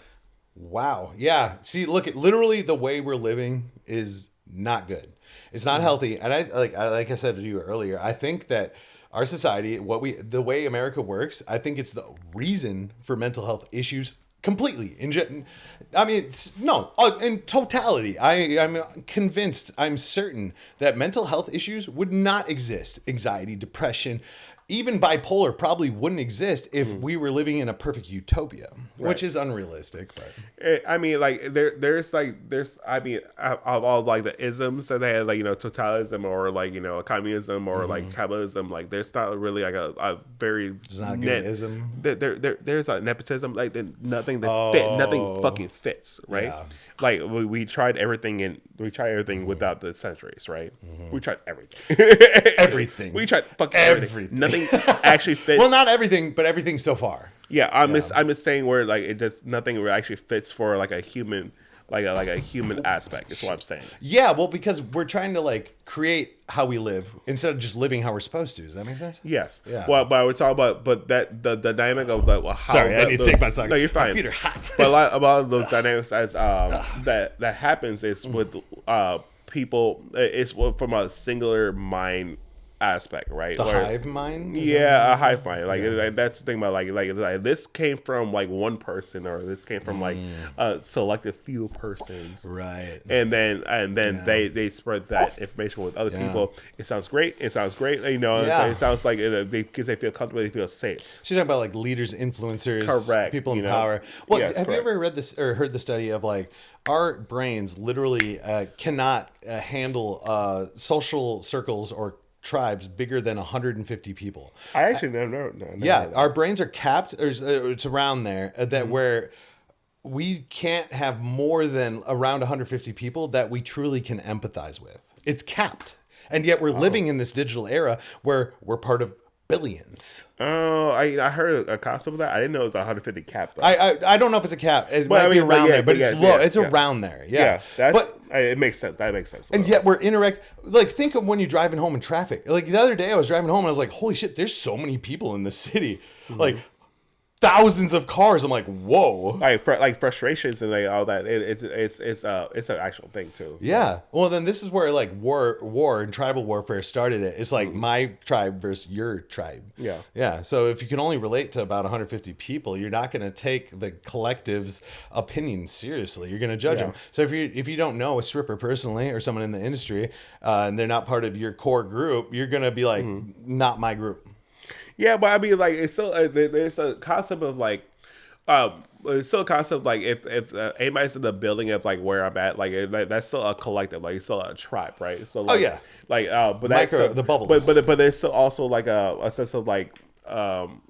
Wow. Yeah. See, look at literally the way we're living is not good. It's not healthy. And like I said to you earlier, I think that our society, the way America works, I think it's the reason for mental health issues completely. In totality. I'm convinced, I'm certain that mental health issues would not exist. Anxiety, depression, even bipolar probably wouldn't exist if we were living in a perfect utopia, which is unrealistic. But I mean, like there's of all like the isms that they had, like totalism or like communism or like capitalism, like there's not really like a very it's not a good ism. There's a nepotism, like nothing nothing fucking fits, right? Yeah. Like we tried everything without the centuries, right? We tried everything. Everything. We tried fucking everything. Nothing actually fits. Well, not everything, but everything so far. Yeah, I'm just saying where like it just nothing really actually fits for like a human like a human aspect. Is what I'm saying. Yeah, well, because we're trying to like create how we live instead of just living how we're supposed to. Does that make sense? Yes. Yeah. Well, but we're talking about the dynamic of like how. Sorry, I need to take my sock. No, you're fine. My feet are hot. But a lot of those dynamics as that happens is with people. It's from a singular mind aspect, right? The hive mind? Yeah, a hive mind. Like that's the thing about like this came from like one person, or this came from like a selected few persons, Right? And then they spread that information with other people. It sounds great. It sounds great. It sounds like because they feel comfortable, they feel safe. She's talking about like leaders, influencers, Correct. people in power. Well, Yes, have you correct. ever read this or heard the study of like our brains literally cannot handle social circles or tribes bigger than 150 people. I actually never Yeah, our brains are capped, or it's around there, that where we can't have more than around 150 people that we truly can empathize with. It's capped. And yet we're living in this digital era where we're part of billions. Oh, I heard a concept of that. I didn't know it was 150 cap. Though. I don't know if it's a cap. It might be around there, but it's low. It's around there. Yeah. But it makes sense. That makes sense. And yet we're like, think of when you're driving home in traffic. Like the other day I was driving home and I was like, holy shit, there's so many people in the city. Like thousands of cars. I'm like, whoa. Like frustrations and like all that. It's an actual thing too. Yeah. Well, then this is where like war and tribal warfare started it. It's like my tribe versus your tribe. Yeah. Yeah. So if you can only relate to about 150 people, you're not going to take the collective's opinion seriously. You're going to judge them. So if you don't know a stripper personally or someone in the industry, and they're not part of your core group, you're going to be like, not my group. Yeah, but I mean, like, it's still there's a concept of like, it's still a concept like if anybody's in the building of like where I'm at, like that's still a collective, like it's still a tribe, right? So like, but that's the bubbles. but there's still also like a sense of like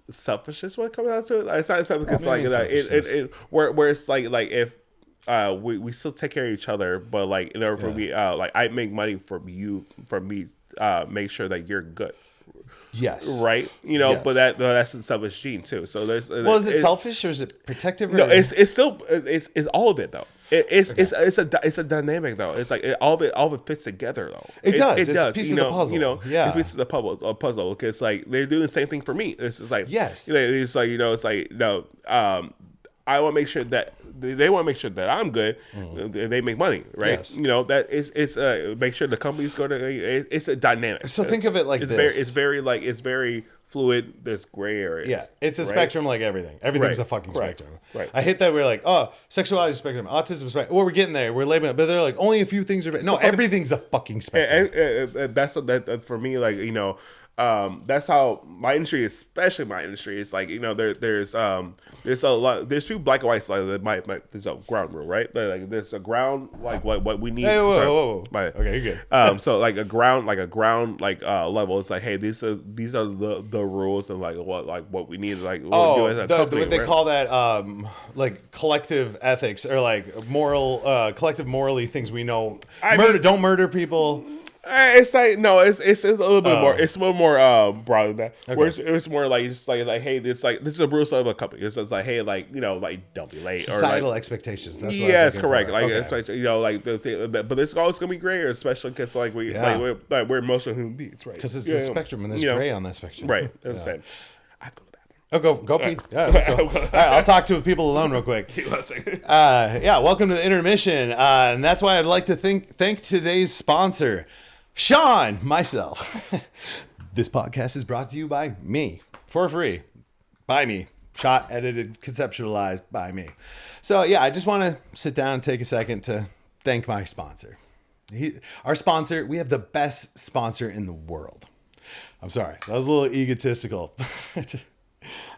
selfishness when it comes down to it. It's not selfish because where it's like if we still take care of each other, but like in order for me like I make money from you make sure that you're good. Yes. Right. But that's a selfish gene too. So there's. Well, is it selfish or is it protective? No, it's still it's all of it though. It's a dynamic though. It's like all of it fits together though. It does. It's does. a piece of the puzzle. It's a piece of the puzzle because like they're doing the same thing for me. It's just like yes. It's like it's like no. I want to make sure that they want to make sure that I'm good. They make money, right? Yes. That it's make sure the company's going to. It's a dynamic. So think of it like this. It's very fluid. There's gray areas. Yeah, it's a spectrum like everything. Everything's a fucking spectrum. Right. I hate that we're like, oh, sexuality spectrum, autism spectrum. Well, we're getting there. We're labeling it, but they're like, only a few things are. No, everything's a fucking spectrum. That's that for me. Like That's how my industry, especially my industry, is like, there's a lot, there's two black and white slides. There's a ground rule, right? Like there's a ground, like what we need. Hey, whoa, sorry, whoa. my- Okay, you're good. so like a ground level. It's like, hey, these are the rules and what we need, like what we do as a company, what they right? call that, like collective ethics or like moral, collective morally things we know. Don't murder people. It's like no, it's a little bit more. It's a little more broad than that. Okay. Where it's more like just like hey, it's like this is a rule of a company. It's like hey, like like don't be late Societal or like expectations. That's what I was yes, looking correct. for. Like Okay. it's like the thing, but it's always gonna be gray, especially because we're emotional human beings, right? Because it's a spectrum and there's gray on that spectrum. right? That's what I'm saying. I have to go to the bathroom. Oh, go pee. Yeah, go. All right, I'll talk to people alone real quick. Welcome to the intermission. And that's why I'd like to thank today's sponsor, Sean, myself. This podcast is brought to you by me, for free, by me. Shot, edited, conceptualized by me. So, I just want to sit down and take a second to thank my sponsor. Our sponsor, we have the best sponsor in the world. I'm sorry, that was a little egotistical.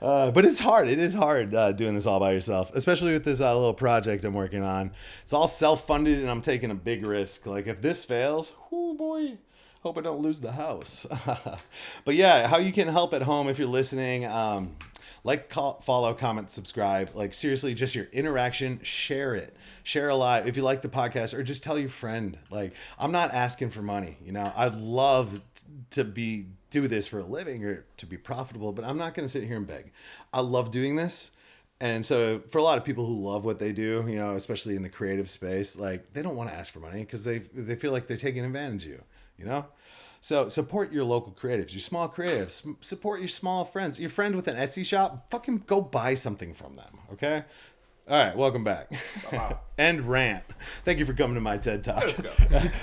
But it's hard. It is hard doing this all by yourself, especially with this little project I'm working on. It's all self-funded, and I'm taking a big risk. Like, if this fails, oh boy, hope I don't lose the house. But how you can help at home if you're listening, follow, comment, subscribe. Like, seriously, just your interaction, share it. Share a lot if you like the podcast, or just tell your friend. Like, I'm not asking for money. I'd love to do this for a living or to be profitable, but I'm not going to sit here and beg. I love doing this. And so for a lot of people who love what they do, especially in the creative space, like, they don't want to ask for money because they feel like they're taking advantage of you, So support your local creatives, your small creatives, support your small friends, your friend with an Etsy shop, fucking go buy something from them. Okay. All right, welcome back. End rant. Thank you for coming to my TED Talk. Let's go.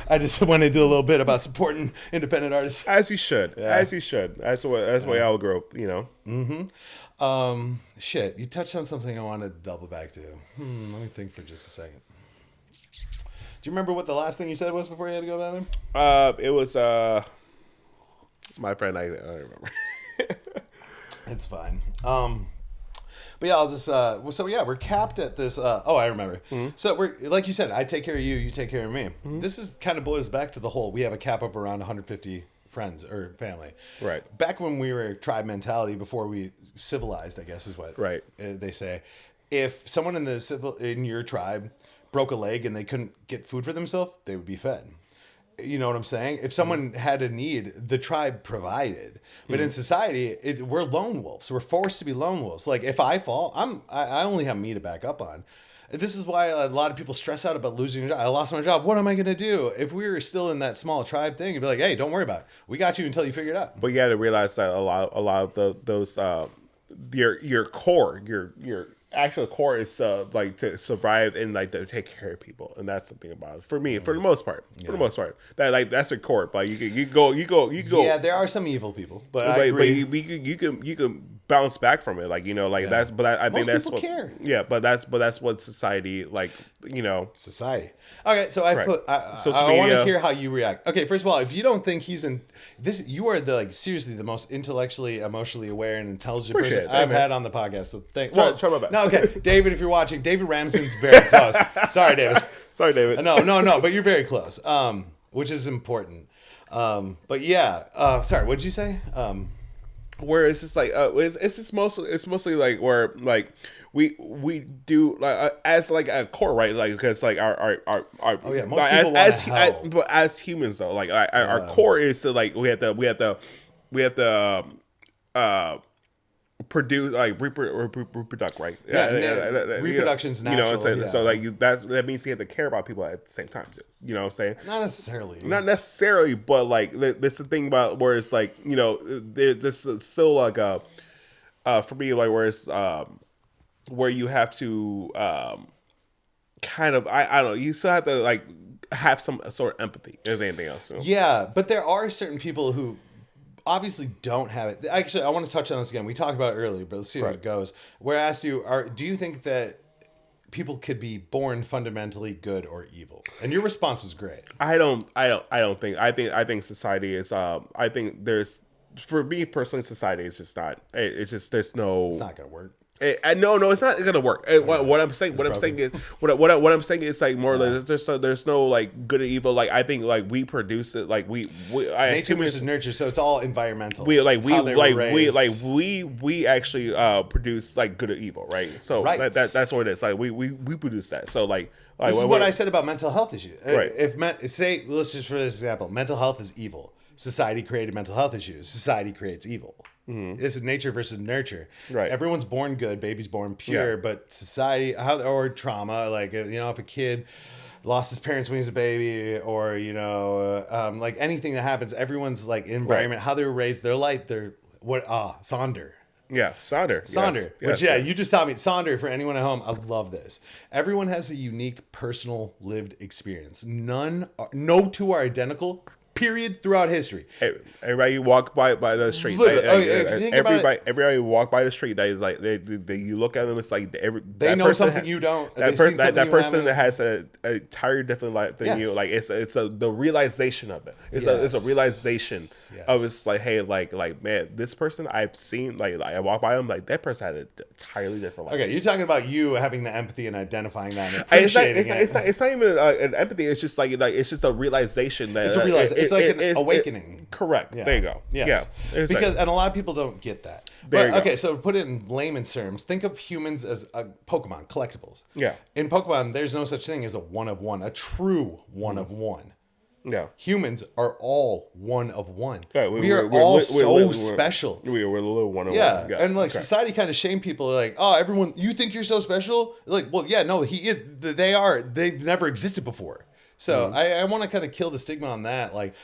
I just wanted to do a little bit about supporting independent artists. As you should. As you should. That's the way I would grow up, Shit, you touched on something I wanted to double back to. Let me think for just a second. Do you remember what the last thing you said was before you had to go to the bathroom? It was my friend. I don't remember. It's fine. But I'll just we're capped at this. I remember. Mm-hmm. So we're, like you said, I take care of you, you take care of me. Mm-hmm. This is kind of boils back to the whole. We have a cap of around 150 friends or family. Right. Back when we were tribe mentality, before we civilized, I guess is what they say. If someone in your tribe broke a leg and they couldn't get food for themselves, they would be fed. You know what I'm saying? If someone had a need, the tribe provided. But in society, we're lone wolves. We're forced to be lone wolves. Like, if I fall, I only have me to back up on. This is why a lot of people stress out about losing a job. I lost my job. What am I going to do? If we were still in that small tribe thing, it'd be like, hey, don't worry about it. We got you until you figure it out. But you got to realize that a lot of those your core, your actual core is like to survive and like to take care of people, and that's something about it for me. For the most part, that that's a core. But you go. Yeah, there are some evil people, but I agree. But you can bounce back from it, that's. But I think that's what. Care. Yeah, but that's what society Society. Okay, so I Social want media. to hear how you react. Okay, first of all, if you don't think he's in this, you are seriously the most intellectually, emotionally aware and intelligent Appreciate person it. I've Man. had on the podcast. So Try my best. No, okay, David, if you're watching, David Ramsden's very close. Sorry, David. Sorry, David. No, but you're very close. Which is important. But sorry, what did you say? Where it's just like it's mostly like where like we do as like a core, right? Like, because like our most people but as humans though, like our core is to like we have to produce, like reproduct, right? Reproduction's natural. So like that means you have to care about people at the same time too. You know what I'm saying? Not necessarily, but like that's the thing about where it's like this is still like a for me, like where it's where you have to kind of I don't know, you still have to like have some sort of empathy if anything else. So. Yeah, but there are certain people who obviously don't have it. Actually, I want to touch on this again. We talked about it earlier, but let's see how it goes. Where I asked you, do you think that people could be born fundamentally good or evil? And your response was great. I don't think. I think society is. I think there's for me personally, society is just not. It's just there's no. It's not gonna work. No, it's not gonna work. What I'm saying I'm saying is like more like there's no like good or evil. Like I think like we produce it. Like Nature versus nurture. So it's all environmental. We It's we actually produce like good or evil, right? So Right. That's what it is. Like we produce that. So like this is what I said about mental health issues. Right. Let's just for this example, mental health is evil. Society created mental health issues. Society creates evil. This is nature versus nurture. Right. Everyone's born good. Baby's born pure. Yeah. But society, or trauma, like if a kid lost his parents when he was a baby, or like anything that happens, everyone's like environment, how they were raised, their life, Sonder. Yeah, Sonder. Which you just taught me. Sonder, for anyone at home, I love this. Everyone has a unique, personal, lived experience. No two are identical. Period. Throughout history. Everybody you walk by the street. Everybody you walk by the street, that is like you look at them. It's like they know something you don't. That person that has an entire different life than you. Like it's the realization of it. It's a realization of it's like, hey, like man, this person I've seen, like I walk by them, like that person had an entirely different life. Okay, you're talking about you having the empathy and identifying that and appreciating it. It's not even an empathy. It's just like it's just a realization that it's a realization. It's like an awakening. Correct. Yeah. There you go. Yes. Yeah. And a lot of people don't get that. So to put it in layman's terms, think of humans as a Pokemon, collectibles. Yeah. In Pokemon, there's no such thing as a one of one, a true one of one. Yeah. Humans are all one of one. Right. We're all so special. We're a little one of yeah. one. Yeah. And like society kind of shame people like, oh, everyone, you think you're so special? Like, well, yeah, no, he is. They are. They've never existed before. So I want to kind of kill the stigma on that. Like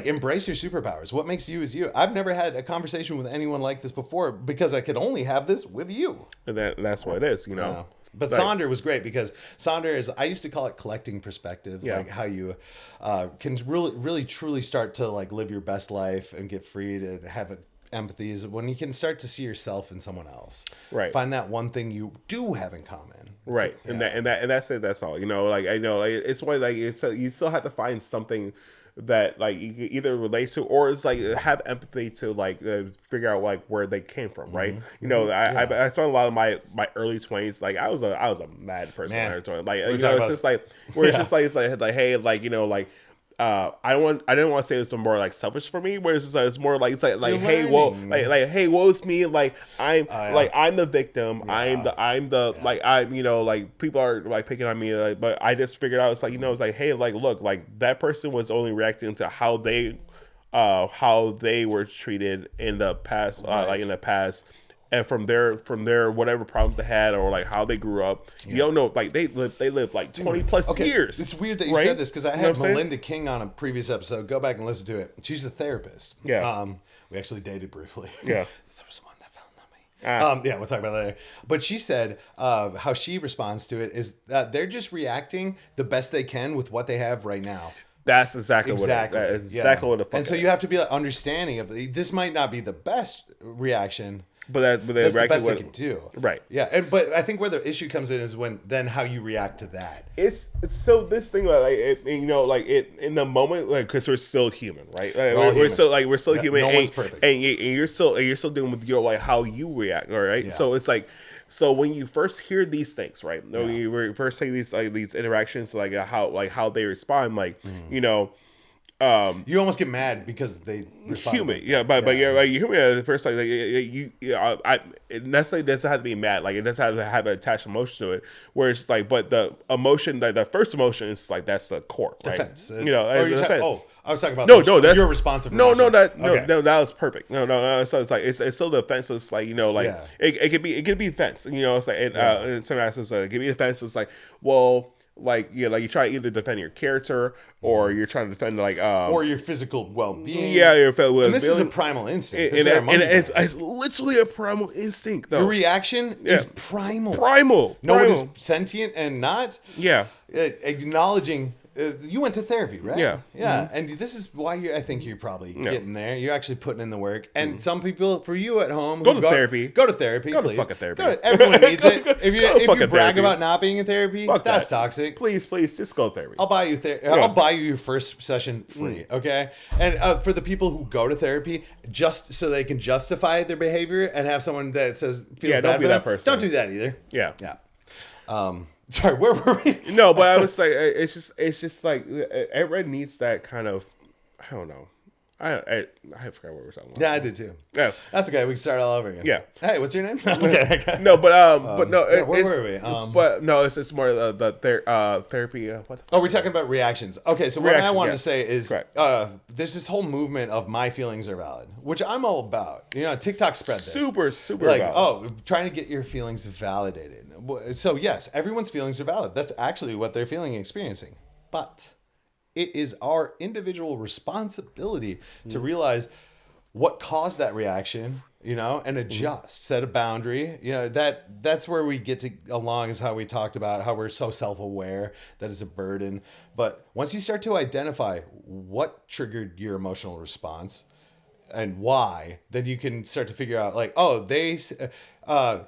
embrace your superpowers. What makes you is you. I've never had a conversation with anyone like this before because I could only have this with you. And that's what it is, But like, Sonder was great because Sonder is, I used to call it collecting perspective, like how you can really truly start to like live your best life and get free to have empathy is when you can start to see yourself in someone else. Right. Find that one thing you do have in common. Right. Yeah. And that's it. That's all. Like I know, like it's one like you still have to find something that like you can either relate to or it's like have empathy to like figure out like where they came from, right? I spent a lot of my early 20s like I was a mad person in my early 20s. Like it's just like where it's just like it's like hey like I didn't want to say it was more like selfish for me, where it's more like it's like hey woe is me, like I'm the victim, I'm the like like people are like picking on me, like, but I just figured out it's like it's like hey like look like that person was only reacting to how they were treated in the past, like in the past. And from their whatever problems they had or like how they grew up, you don't know, like they lived like 20 plus years. It's weird that you said this because I had Melinda King on a previous episode. Go back and listen to it. She's a therapist. Yeah. We actually dated briefly. Yeah. There was one that fell on me. Yeah, we'll talk about that later. But she said how she responds to it is that they're just reacting the best they can with what they have right now. That's exactly what it is. What the fuck. And so you have to be like, understanding of this might not be the best reaction. But that's the best they can do, right? Yeah, but I think where the issue comes in is when then how you react to that. It's so this thing about like like it in the moment, like because we're still human, right? Like, we're still human. No one's perfect, and you're still dealing with your like how you react, all right? Yeah. So it's like. So when you first hear these things, right? When you first say these interactions, like how they respond, like you almost get mad because they respond. Human, but you're like human at the first, like it necessarily doesn't have to be mad, like it doesn't have to have an attached emotion to it. Where it's like, but the emotion, like the first emotion is like that's the core, right? Defense. Defense. I was talking about that's your responsive. That was perfect. No. So it's like it's still defense. It's like it could be defense. It's like in some aspects, it could be defense. It's like like you try to either defend your character or you're trying to defend or your physical well-being. Yeah, your physical well-being. And this is a primal instinct. It's literally a primal instinct, though. Your reaction is primal. Primal. No one is sentient and not. Yeah. Acknowledging You went to therapy, right? Yeah. Yeah. And this is why I think you're probably getting there. You're actually putting in the work. And some people, for you at home, Go to therapy. Go to therapy, Go to please. fucking therapy. Everyone needs it. If you fucking brag therapy. about not being in therapy, Fuck that's that. toxic. Please, just go to therapy. I'll buy you I'll buy you your first session free, okay? And for the people who go to therapy just so they can justify their behavior and have someone that says feels bad don't be for them, that person. don't do that either. Yeah. Sorry, where were we? No, but I would say it's just like everybody needs that kind of, I don't know. I forgot what we're talking about. Yeah, I did too. Yeah. That's okay. We can start all over again. Yeah. Hey, what's your name? Okay. No, but no. Where were we? But no, it's more the therapy. What? Oh, we're talking about reactions. Okay, so what I Reaction, wanted yeah. to say is Correct. there's this whole movement of my feelings are valid, which I'm all about. You know, TikTok spread this. Super Like, valid. trying to get your feelings validated. So yes, everyone's feelings are valid. That's actually what they're feeling and experiencing. But it is our individual responsibility to realize what caused that reaction, you know, and adjust, set a boundary. You know, that's where we get to along is how we talked about how we're so self-aware that is a burden. But once you start to identify what triggered your emotional response and why, then you can start to figure out like, oh,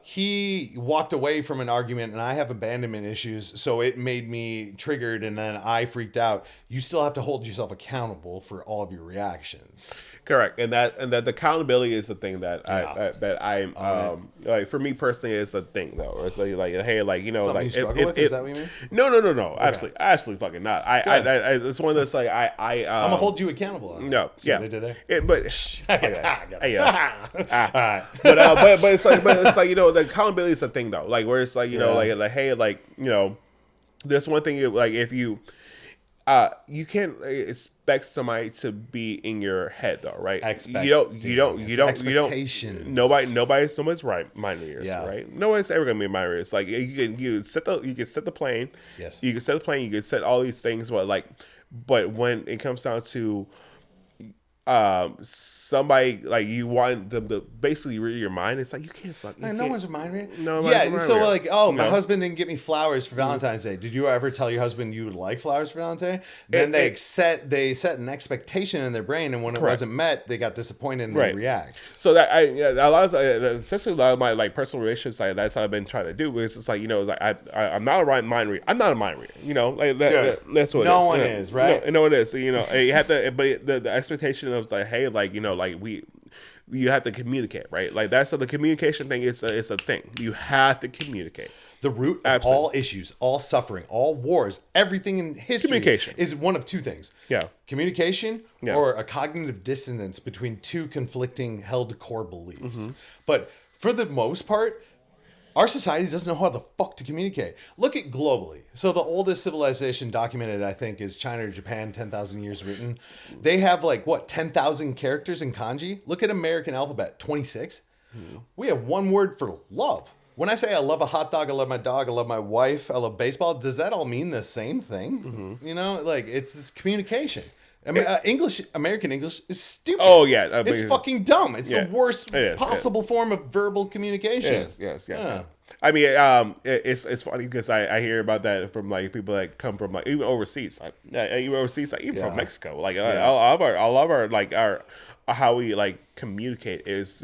he walked away from an argument and I have abandonment issues, so it made me triggered and then I freaked out. You still have to hold yourself accountable for all of your reactions. Correct, and that the accountability is the thing that I'm like for me personally is a thing though. It's like hey, like you know, Something like you struggle with? Is that what you mean? No. Absolutely fucking not. I it's one of those like I'm gonna hold you accountable on that. No, See yeah, what I did there? But it's like you know the accountability is a thing though. Like where it's like you know like hey like you know there's one thing like if you can't expect somebody to be in your head though, right? You don't Expectations. Nobody's mind readers, Yeah. right? No one's ever gonna be mind readers. Like you can set the plane. Yes. You can set the plane. You can set all these things, but when it comes down to somebody like you want them to basically read your mind, it's like you can't fuck. No one's a mind reader. No, yeah. So reader. like, oh, my husband didn't get me flowers for Valentine's Day. Did you ever tell your husband you would like flowers for Valentine's Day? Then they set an expectation in their brain, and when it wasn't met, they got disappointed and they react. So that a lot of especially a lot of my like personal relationships, like that's how I've been trying to do. Is it's like you know like I'm not a mind reader. I'm not a mind reader. You know like that's what no it is. one is right. No, it is. You know you have to, but the expectation of like hey like you know like you have to communicate, right? Like that's the communication thing is a thing. You have to communicate. The root of all issues, all suffering, all wars, everything in history Communication. is one of two things. Yeah. Communication or a cognitive dissonance between two conflicting held core beliefs. But for the most part, our society doesn't know how the fuck to communicate. Look at globally. So the oldest civilization documented, I think, is China or Japan, 10,000 years written. They have like, 10,000 characters in kanji? Look at American alphabet, 26. We have one word for love. When I say I love a hot dog, I love my dog, I love my wife, I love baseball, does that all mean the same thing? You know, like it's this communication. I mean, American English is stupid. Oh yeah, it's fucking dumb. It's the worst possible form of verbal communication. Yes. I mean, it's funny because I hear about that from like people that come from like even overseas, like even from Mexico. Like all of our like our how we like communicate is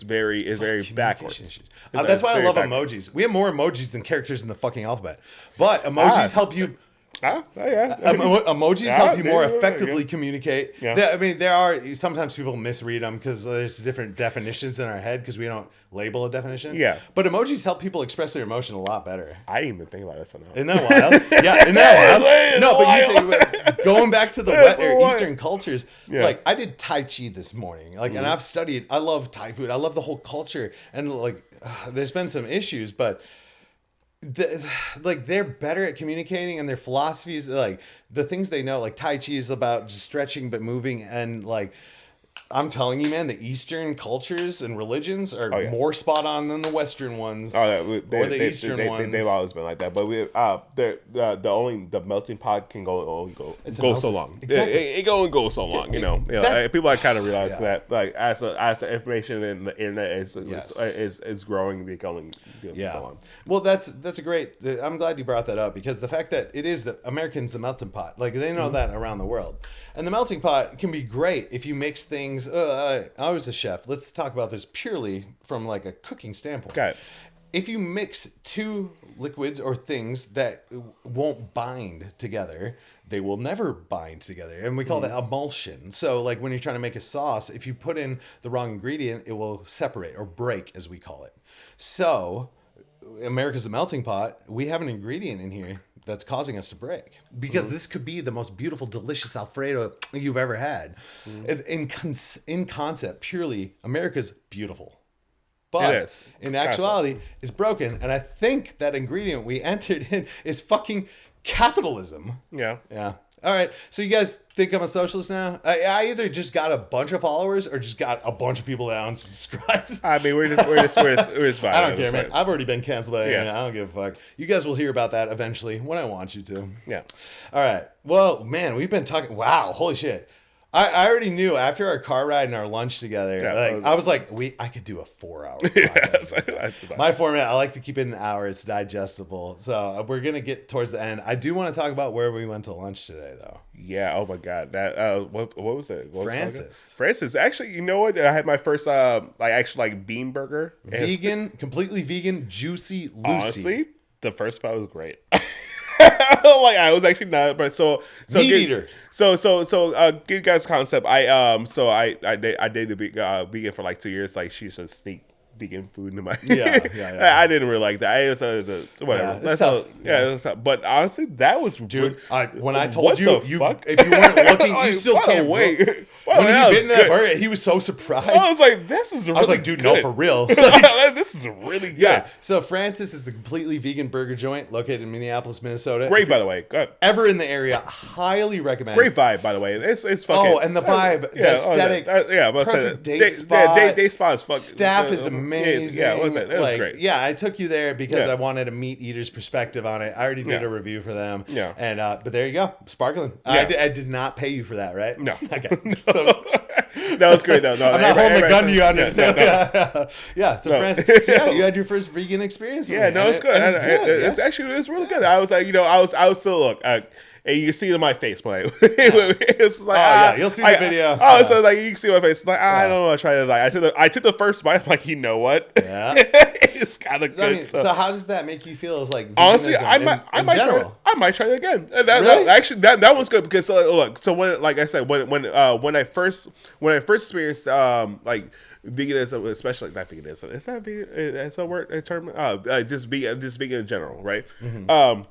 very backwards. That's why I love emojis. We have more emojis than characters in the fucking alphabet, but emojis help you. Emojis help you more effectively communicate. Yeah. I mean, there are sometimes people misread them because there's different definitions in our head because we don't label a definition. Yeah. But emojis help people express their emotion a lot better. I didn't even think about this one. Isn't that wild? Yeah, isn't that wild? No, but you say going back to the Eastern cultures. Like I did Tai Chi this morning. Like, and I've studied. I love Thai food. I love the whole culture. And like, there's been some issues, but. They're better at communicating, and their philosophies, like the things they know, like Tai Chi is about just stretching but moving, and like I'm telling you, man, the Eastern cultures and religions are more spot on than the Western ones, or the Eastern ones. They've always been like that. But the melting pot can go so long. Exactly. It go so long. People kind of realize that like as the information in the internet is growing, becoming on. Well, that's a great. I'm glad you brought that up, because the fact that it is the Americans the melting pot, like they know that around the world, and the melting pot can be great if you mix things. I was a chef. Let's talk about this purely from like a cooking standpoint. Okay. If you mix two liquids or things that won't bind together, they will never bind together. And we call that emulsion. So like when you're trying to make a sauce, if you put in the wrong ingredient, it will separate or break, as we call it. So America's a melting pot. We have an ingredient in here that's causing us to break, because this could be the most beautiful, delicious Alfredo you've ever had. In concept, purely, America's beautiful. But in actuality, it's broken. And I think that ingredient we entered in is fucking capitalism. Yeah. Yeah. All right. So you guys think I'm a socialist now? I either just got a bunch of followers or just got a bunch of people that unsubscribed. I mean, we're just fine. I don't care, man. I've already been canceled. I don't give a fuck. You guys will hear about that eventually when I want you to. Yeah. All right. Well, man, we've been talking. Wow. Holy shit. I already knew after our car ride and our lunch together. I was like, I could do a 4-hour podcast. My format, I like to keep it an hour. It's digestible. So we're gonna get towards the end. I do want to talk about where we went to lunch today, though. Yeah. Oh my god. That what was it? Francis. Actually, you know what? I had my first bean burger. Vegan, completely vegan, juicy, Lucy. Honestly, the first bite was great. I was actually not, but meat eater. So give you guys concept. I dated vegan for like 2 years. Like she used to sneak vegan food into my I didnn't really like that. It was whatever. That's tough. It was tough. But honestly, that was dude. When I told you, if you weren't looking, you still can't wait. When he bit in that burger, he was so surprised. I was like, "This is." Really I was like, "Dude, good. no, for real." This is really good. Yeah. So Francis is the completely vegan burger joint located in Minneapolis, Minnesota. Great, by the way. Good. Ever in the area, highly recommend. Great vibe, by the way. It's fucking. Oh, and the vibe, the aesthetic. Perfect date spot. Date spot is fucking. Staff is amazing. Yeah, it was great. Yeah, I took you there because I wanted a meat eater's perspective on it. I already did a review for them. Yeah. And but there you go, sparkling. Yeah. I did not pay you for that, right? No. Okay. That was great though. No, I'm not holding a gun to you on this. Yeah. So Francis, you had your first vegan experience. Yeah, no, it's good. It's really good. I was like, I was still look. And you can see it in my face when it's like, you'll see the video. So like you can see my face. It's like I don't know. I tried to I took the first bite. I'm like, you know what? Yeah, it's kind of good. So how does that make you feel? As like honestly, I might try it again. And that one's good because look. So when like I said when I first experienced veganism, especially not veganism. Is that vegan? It's a word, a term. Just vegan in general, right? Mm-hmm.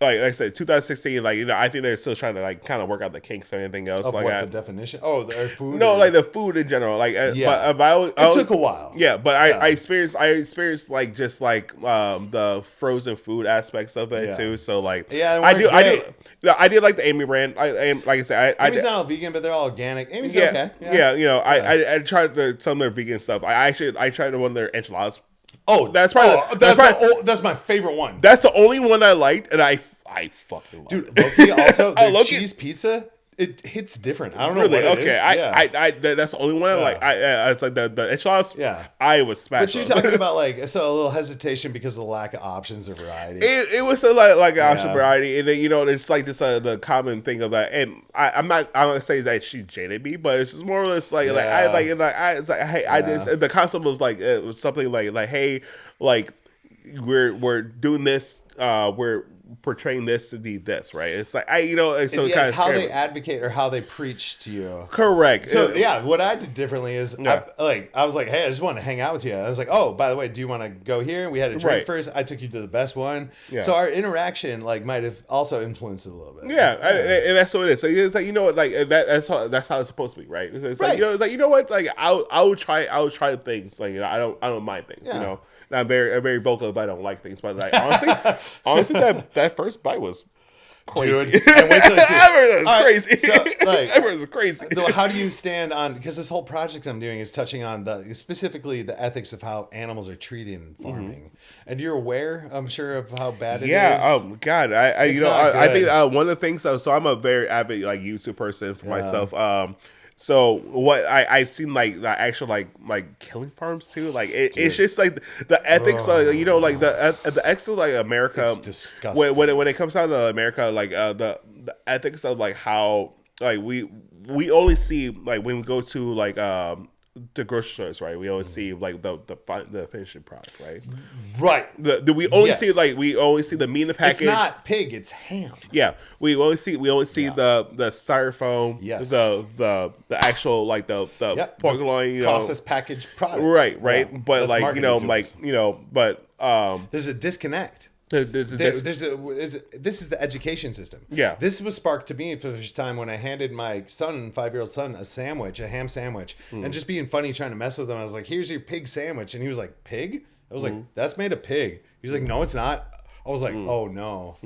Like I said, 2016. I think they're still trying to kind of work out the kinks or anything else. The definition? Oh, the food. No, the food in general. It took a while. Yeah, but I experienced the frozen food aspects of it too. So I did like the Amy brand. Like I said, Amy's not all vegan, but they're all organic. Amy's okay. Yeah. I tried some of their vegan stuff. I tried one of their enchiladas. Oh, that's my favorite one. That's the only one I liked, and I fucking love it. Dude, Loki also the cheese pizza. It hits different. I don't know what it is. I that's the only one I like. It's like the enchiladas. Yeah, I was smashed. But you're talking about a little hesitation because of the lack of options or variety. It was like option variety, and then it's like this the common thing of that. And I'm not gonna say that she jaded me, but it's just more or less the concept was it was something like hey, we're doing this, we're portraying this to be this, right? It's like it's how they advocate or how they preach to you. Correct. So what I did differently is I was like, hey, I just want to hang out with you. I was like, oh, by the way, do you want to go here? We had a drink first. I took you to the best one. Yeah. So our interaction might have also influenced it a little bit. Yeah, and that's what it is. So it's like that's how it's supposed to be, right? It's right. I would try things. I don't mind things. Yeah. I'm very vocal if I don't like things, but honestly, that first bite was crazy. Dude, and wait till you see it. Everyone's All right, crazy. so, like, Everyone's crazy. How do you stand on, because this whole project I'm doing is touching on specifically the ethics of how animals are treated in farming. And you're aware, I'm sure, of how bad it is. Yeah. God. I It's you know not I think good. one of the things. So I'm a very avid like YouTube person for myself. So what I've seen like the actual like killing farms too. Like it's just like the ethics. Like the ethics of like America. It's disgusting. When it comes down to America, like the ethics of like how like we only see like when we go to like the grocery stores, right? We always see like the finishing product, right? Right. We only Yes. see the meat in the package. It's not pig, it's ham. Yeah, we only see the styrofoam. Yes. The actual like the Yep. pork loin, Processed packaged product. Right. Yeah. But That's like marketed to us. but There's a disconnect. there's This is the education system. Yeah. This was sparked to me for the first time when I handed my son, 5-year-old son, a ham sandwich, and just being funny, trying to mess with him. I was like, "Here's your pig sandwich," and he was like, "Pig?" I was like, "That's made of pig." He was like, "No, it's not." I was like, "Oh no."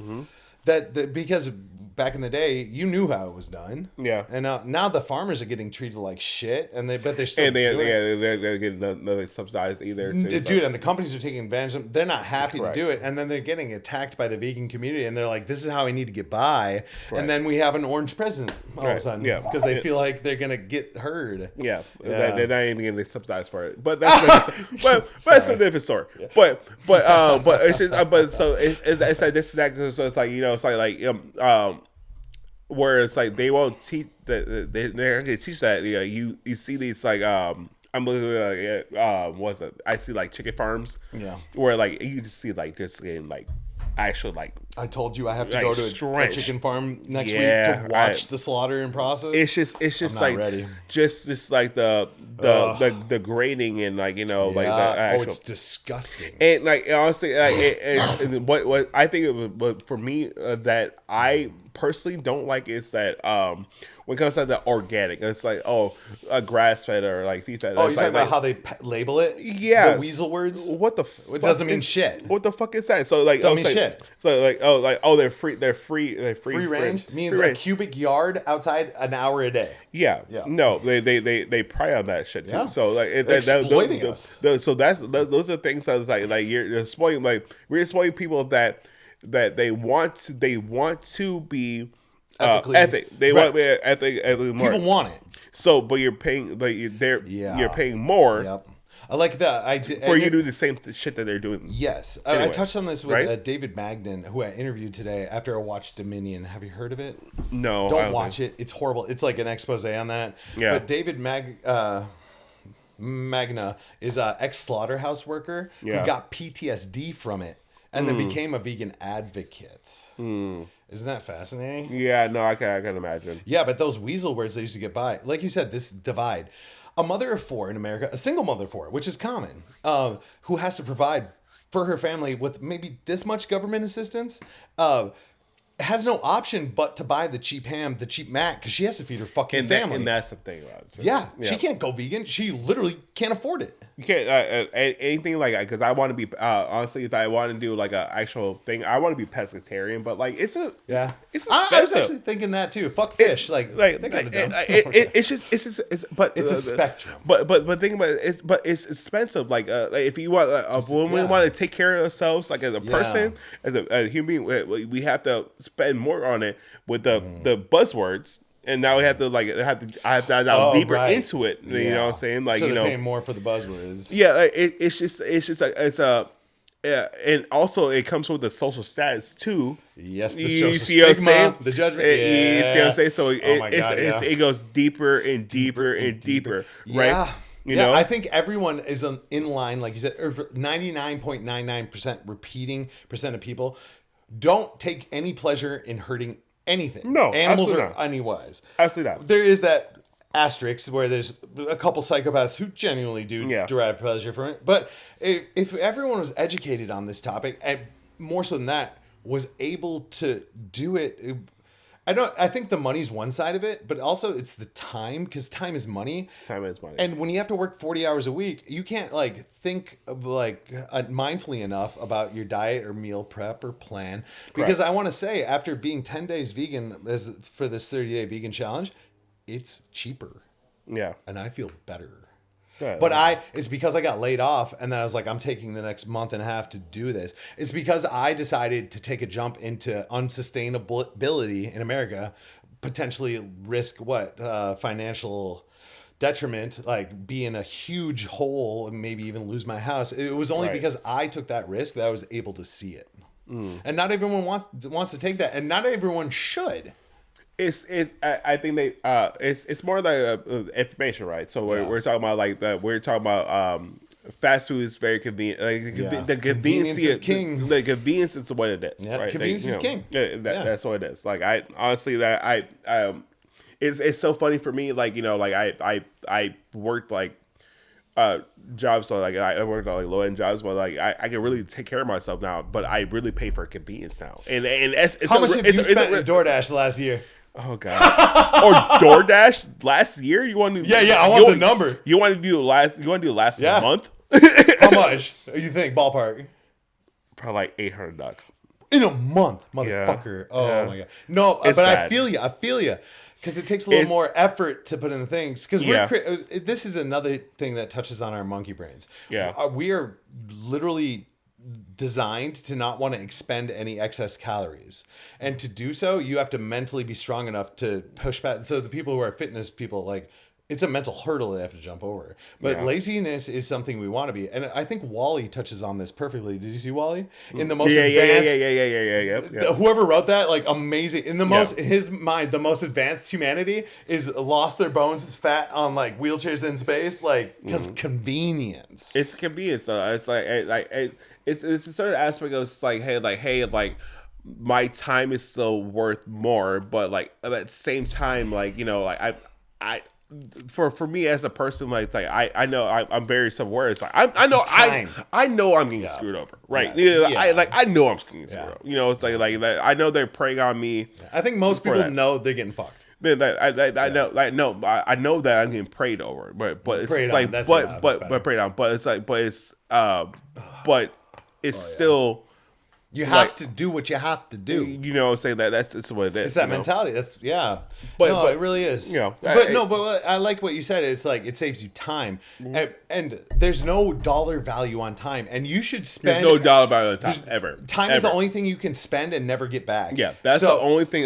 That because back in the day, you knew how it was done. Yeah. And now the farmers are getting treated like shit, and they're still doing it. they're getting nothing subsidized either. Too, Dude, and the companies are taking advantage of them. They're not happy Right. to do it, and then they're getting attacked by the vegan community, and they're like, "This is how I need to get by." Right. And then we have an orange president all of a Right. sudden, Yeah. because they feel like they're gonna get heard. Yeah, Yeah. they're not even getting subsidized for it, but that's but that's a different story. But it's just but so it's like this and that. So it's like where it's like they won't teach that they're gonna teach that you see these like I'm looking at what's it? I see like chicken farms where like you just see like this getting like actual like I told you I have to like go to a stretch. chicken farm next week Yeah, to watch the slaughter and process. it's just not like ready. just like the grading and like like the actual, it's disgusting. and like honestly what I think it was, but for me that I personally don't like is that when it comes to the organic, it's like a grass fed or like feed fed. Oh, you're talking about how they label it? Yeah, The weasel words? What the? It doesn't mean shit. What the fuck is that? So like, Don't mean like, shit. So like, they're free Free range means a range. cubic yard outside an hour a day. Yeah. Yeah. No, they prey on that shit too. Yeah. So like, They're exploiting us. So those are things that was like you're exploiting. Like we're exploiting people that they want to be Ethically- ethic. They right. want to be ethically more. People want it. So, but you're paying, you're paying more Yep. I like that. for you to do the same shit that they're doing. Yes. Anyway, I touched on this with right? David Magnan, who I interviewed today after I watched Dominion. Have you heard of it? No, I Don't watch it. It's horrible. It's like an expose on that. Yeah. But David Magna is an ex-slaughterhouse worker Yeah. who got PTSD from it and then became a vegan advocate. Isn't that fascinating? Yeah, no, I can imagine. Yeah, but those weasel words they used to get by, like you said, this divide. A mother of 4 in America, a single mother of 4, which is common, who has to provide for her family with maybe this much government assistance, has no option but to buy the cheap ham, the cheap mac, because she has to feed her fucking family. And that's the thing about it. Yeah, she can't go vegan. She literally can't afford it. You can't anything like because I want to be honestly, if I want to do like an actual thing, I want to be pescatarian. But like it's Yeah, it's I was expensive. actually thinking that too. Fuck fish, It's just it's a spectrum. But think about it, it's expensive. Like if you want when we want to take care of ourselves, like as a person, as a human being, we have to spend more on it with the buzzwords. And now we have to I have to dive deeper into it. You know what I'm saying? Like so they're paying more for the buzzwords. Yeah, it's just and also it comes with the social status too. Yes, the you social see what I'm stigma, saying? the judgment. You see what I'm saying? So it goes deeper and deeper and deeper, right? Yeah. You know? I think everyone is in line, like you said, 99.99% repeating percent of people don't take any pleasure in hurting anything. No, animals absolutely or not. otherwise. Absolutely not. There is that asterisk where there's a couple psychopaths who genuinely do derive pleasure from it. But if everyone was educated on this topic, and more so than that, was able to do it, I think the money's one side of it, but also it's the time, because time is money. Time is money. And when you have to work 40 hours a week, you can't like think of like mindfully enough about your diet or meal prep or plan. Because I want to say, after being 10 days vegan for this 30-day vegan challenge, it's cheaper. Yeah. And I feel better. Yeah, But it's because I got laid off, and then I was like, I'm taking the next month and a half to do this. It's because I decided to take a jump into unsustainability in America, potentially risk financial detriment, like be in a huge hole and maybe even lose my house. It was only because I took that risk that I was able to see it. And not everyone wants to take that, and not everyone should. I think it's more like information, right? So we're talking about like that. We're talking about fast food is very convenient. Like the convenience is king. The convenience is what it is. Right? Convenience is king. That's what it is. Like I honestly it's so funny for me. Like I worked like jobs, so like I worked on like low end jobs, but like I can really take care of myself now. But I really pay for convenience now. And how much have you spent in DoorDash last year? Oh God! Or DoorDash last year? You want to? Yeah. I want the number. You want to do last month? How much? You think ballpark? Probably like $800 in a month, motherfucker. Oh my God! No, but bad. I feel you. Because it takes a little more effort to put in the things. Because this is another thing that touches on our monkey brains. Yeah, we are literally designed to not want to expend any excess calories, and to do so you have to mentally be strong enough to push back. So the people who are fitness people, like, it's a mental hurdle they have to jump over, but laziness is something we want to be. And I think Wall-E touches on this perfectly. Did you see Wall-E in the most advanced? Yeah. Whoever wrote that, like, amazing. In the most his mind, the most advanced humanity is lost their bones, is fat on like wheelchairs in space, like, because convenience. It's convenience though. It's it's a certain aspect of hey, my time is still worth more, but like at the same time, like, you know, like I for me as a person, I know I'm very self-aware. It's like I know I'm getting screwed over, right? I know I'm getting screwed over. You know, it's like I know they're preying on me. I think most people know they're getting fucked. I know that I'm getting preyed over, but it's just like preyed on. But it's still. You have to do what you have to do. You know, say that's what it is. It's that mentality. That's but it really is. You know, but I like what you said. It's like it saves you time, and there's no dollar value on time, and you should spend. There's no dollar value on time ever. Time is the only thing you can spend and never get back. Yeah, that's the only thing.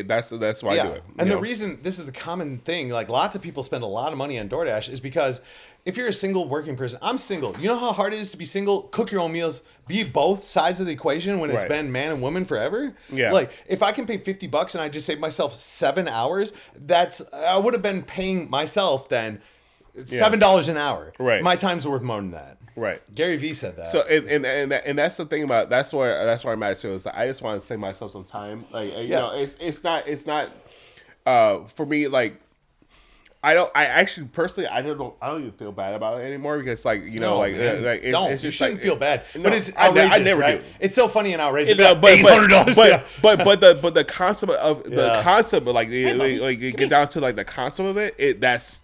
That's why I do it. And the reason this is a common thing, like lots of people spend a lot of money on DoorDash, is because if you're a single working person, I'm single. You know how hard it is to be single? Cook your own meals. Be both sides of the equation when it's been man and woman forever. Yeah. Like if I can pay $50 and I just save myself 7 hours, I would have been paying myself then $7 an hour. Right. My time's worth more than that. Right. Gary Vee said that. So and that's the thing about that's where I'm at too. Is I just want to save myself some time. Like you know, it's not for me like. I actually personally I don't even feel bad about it anymore because it's you shouldn't feel bad, no, but it's outrageous. I never do. It's so funny and outrageous. But the concept of you get down to like the concept of it. It's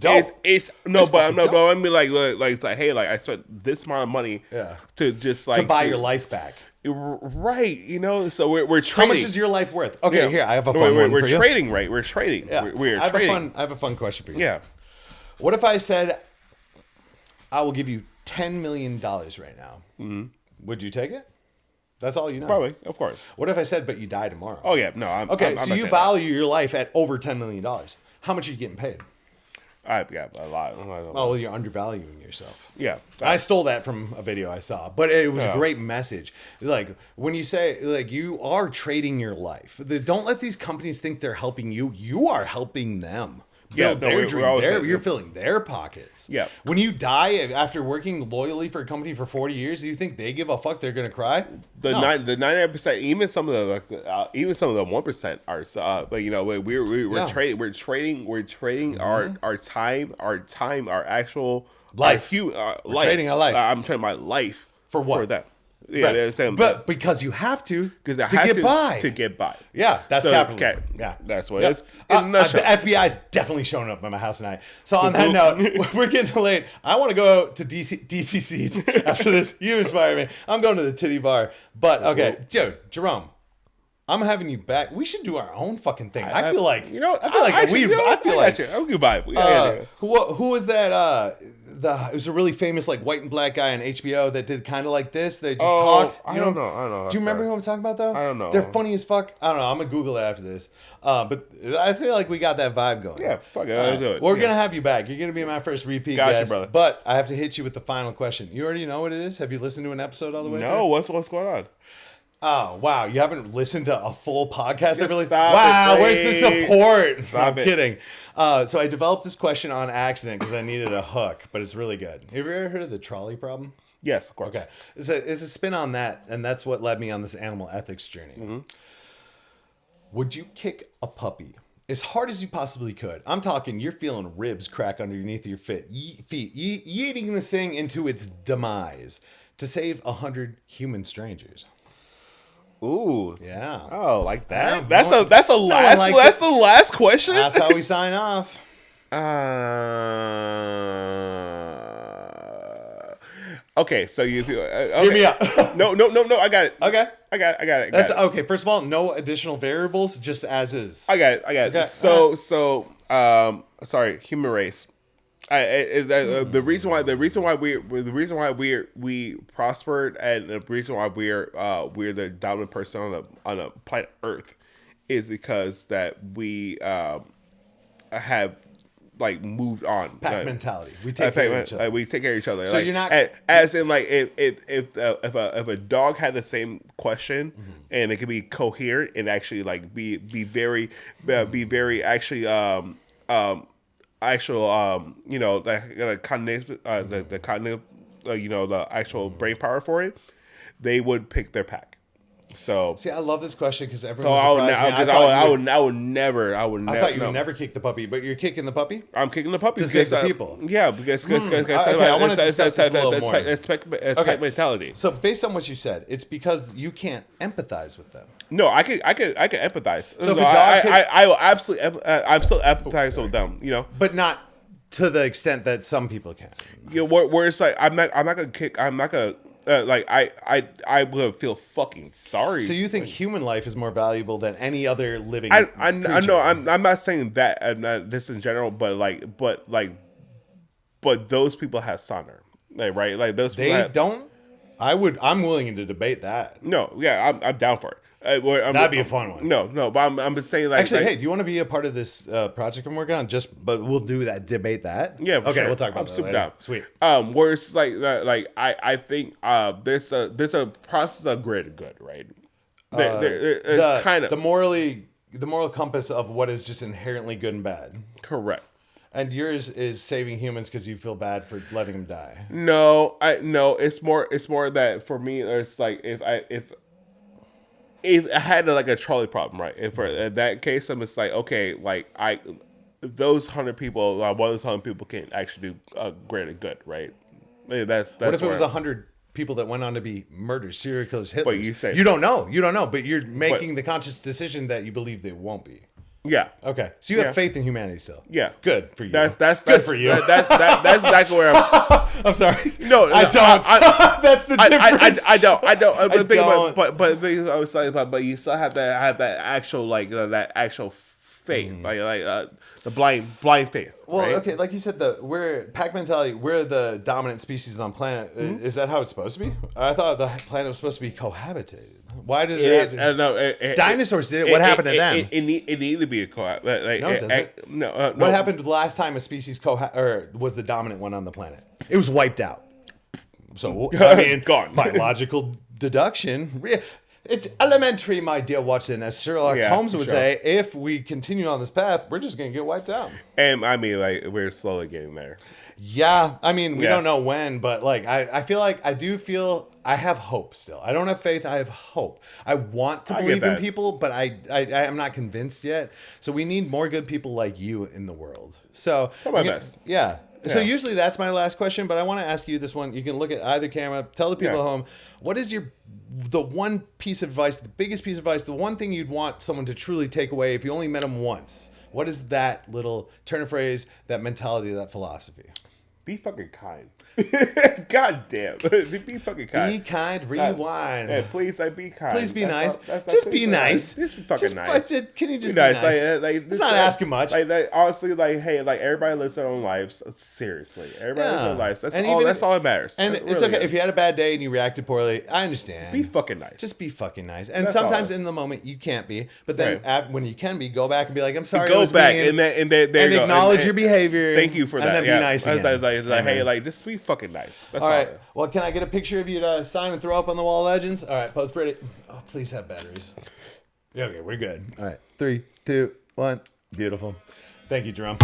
dope. I mean like hey, like I spent this amount of money to just like to buy your life back. Right, you know, so we're trading. How much is your life worth? Okay, here I have a fun one for you. We're trading, right? We're trading. Yeah. We're trading. I have a fun question for you. Yeah. What if I said I will give you $10 million right now? Mm-hmm. Would you take it? That's all you know. Probably, of course. What if I said, but you die tomorrow? Oh yeah, no. I'm you value your life at over $10 million. How much are you getting paid? I got a lot. Well, you're undervaluing yourself. Yeah. I stole that from a video I saw, but it was a great message. Like when you say like you are trading your life, don't let these companies think they're helping you. You are helping them. Build their dream. You're filling their pockets. Yeah. When you die after working loyally for a company for 40 years, do you think they give a fuck? They're gonna cry? The 99%, even some of the 1% are. But you know, we're trading. We're trading our time, our actual life. Life. Trading our life. I'm trading my life for what? For that. Yeah, Right. they're saying, But because you have to because I to have get by. to get by. Yeah, that's So, capitalism. okay, Yeah, that's what Yep. it is. In a nutshell. The FBI is definitely showing up at my house tonight. So on that note, we're getting late. I want to go to DCC after this. You inspire me. I'm going to the titty bar. But okay, Jerome, I'm having you back. We should do our own fucking thing. I feel like I feel like I feel like I'm good vibe. who was that? It was a really famous like white and black guy on HBO that did kind of like this. They just talked. I don't know. Do you remember who I'm talking about though? I don't know. They're funny as fuck. I don't know. I'm gonna Google it after this. But I feel like we got that vibe going. Yeah, fuck it. Let's do it. We're gonna have you back. You're gonna be my first repeat Gotcha, guest. brother. But I have to hit you with the final question. You already know what it is. Have you listened to an episode all the way through? No, what's going on? Oh, wow. You haven't listened to a full podcast? Stop Wow, it, where's the support? Stop I'm it. kidding. So I developed this question on accident because I needed a hook, but it's really good. Have you ever heard of the trolley problem? Yes, of course. Okay. It's a spin on that, and that's what led me on this animal ethics journey. Mm-hmm. Would you kick a puppy as hard as you possibly could? I'm talking you're feeling ribs crack underneath your feet, yeeting this thing into its demise to save 100 human strangers. Ooh. Yeah. Oh, like that. Yeah, That's no the one last. likes That's it. the last question. That's how we sign off. Okay, so you feel. Okay. Hear me out. No. I got it. Okay. I got it. That's okay. First of all, no additional variables, just as is. I got it. Okay. So, sorry, human race. The reason why we prospered and the reason why we're the dominant person on the planet Earth is because that we have like moved on. Pack mentality. We take care of each other. We take care of each other. So like, you're not as in like if a dog had the same question and it could be coherent and actually like be very actually you know, the cognitive you know, the actual brain power for it, they would pick their pack. So see, I love this question because so everyone I would never. I thought you would never kick the puppy, but you're kicking the puppy? I'm kicking the puppy To save the people. Yeah, because Okay, I want to discuss this a little more. It's pack mentality. So based on what you said, it's because you can't empathize with them. No, I can empathize. So if no, a dog could- I will absolutely I'm still empathize with them. You know, But not to the extent that some people can. you know, where it's like I'm not gonna kick. I'm not gonna like I would feel fucking sorry. So you think human life is more valuable than any other living I creature? know I'm not saying that. I'm not this in general, but those people have honor, like right, like those people They don't? I'm willing to debate that. No, yeah, I'm down for it. That'd be a fun one. No, but I'm just saying like Actually, hey, do you want to be a part of this project I'm working on? But we'll do that, debate that. Yeah, for okay, sure. we'll talk about I'm that super later. down. Sweet. Where it's like I think there's a process of greater good, right? It's kind of the moral compass of what is just inherently good and bad. correct. And yours is saving humans because you feel bad for letting them die. No, it's more that for me it's like if I had like a trolley problem, right? If for in that case, I'm just like, okay, like those 100 people, one of those 100 people can actually do greater good, right? Maybe that's What if it was where- 100 people that went on to be murderers, serial killers, Hitler? you say- you don't know, but you're making the conscious decision that you believe they won't be. yeah. Okay, so you have Yeah. faith in humanity still. Yeah. Good for you. That's good for you. That's exactly where I'm. I'm sorry. No, I don't. That's the difference. I don't. I The thing don't. But the thing I was saying, but you still have that actual like that actual faith, like the blind faith. Well, right? okay, like you said, we're pack mentality. We're the dominant species on planet. Is that how it's supposed to be? I thought the planet was supposed to be cohabitated. Why does it? Dinosaurs did it. What happened to them? It needed to be a co-op. Like, No, it doesn't. No. What happened the last time a species was the dominant one on the planet? It was wiped out. So I mean, Gone. Biological deduction. It's elementary, my dear Watson. As Sherlock Yeah, Holmes would sure. say, if we continue on this path, we're just gonna get wiped out. And I mean, like we're slowly getting there. Yeah, I mean, we Yeah. don't know when, but like, I feel like I have hope still. I don't have faith. I have hope. I want to I get believe in that. people, but I am not convinced yet. So we need more good people like you in the world. So Try my again, best. Yeah. So Yeah. usually that's my last question, but I want to ask you this one. You can look at either camera. Tell the people Yeah. at home, what is the one piece of advice, the biggest piece of advice, the one thing you'd want someone to truly take away if you only met them once? What is that little turn of phrase, that mentality, that philosophy? Be fucking kind. God damn. Be fucking kind. Be kind, rewind. Yeah, please, be kind. Please be nice. That's Just please, be nice. Just be fucking nice. Can you just Be nice. It's not asking much. Honestly, hey, everybody lives their own lives. Seriously, everybody lives their lives. That's And all. even That's all that matters. And It it's really okay is. if you had a bad day and you reacted poorly. I understand. Be fucking nice. Just be fucking nice. And That's sometimes all. in the moment you can't be, but then Right. when you can be, go back and be like, I'm sorry. Go I was back mean, and there you go. acknowledge And- your behavior. Thank you for that. And then yeah. be nice again. Hey, just be fucking nice. That's All right. Well, can I get a picture of you to sign and throw up on the wall, Legends? All right. Post pretty. Oh, please have batteries. Yeah, okay, we're good. All right. 3, 2, 1. Beautiful. Thank you, Jerome.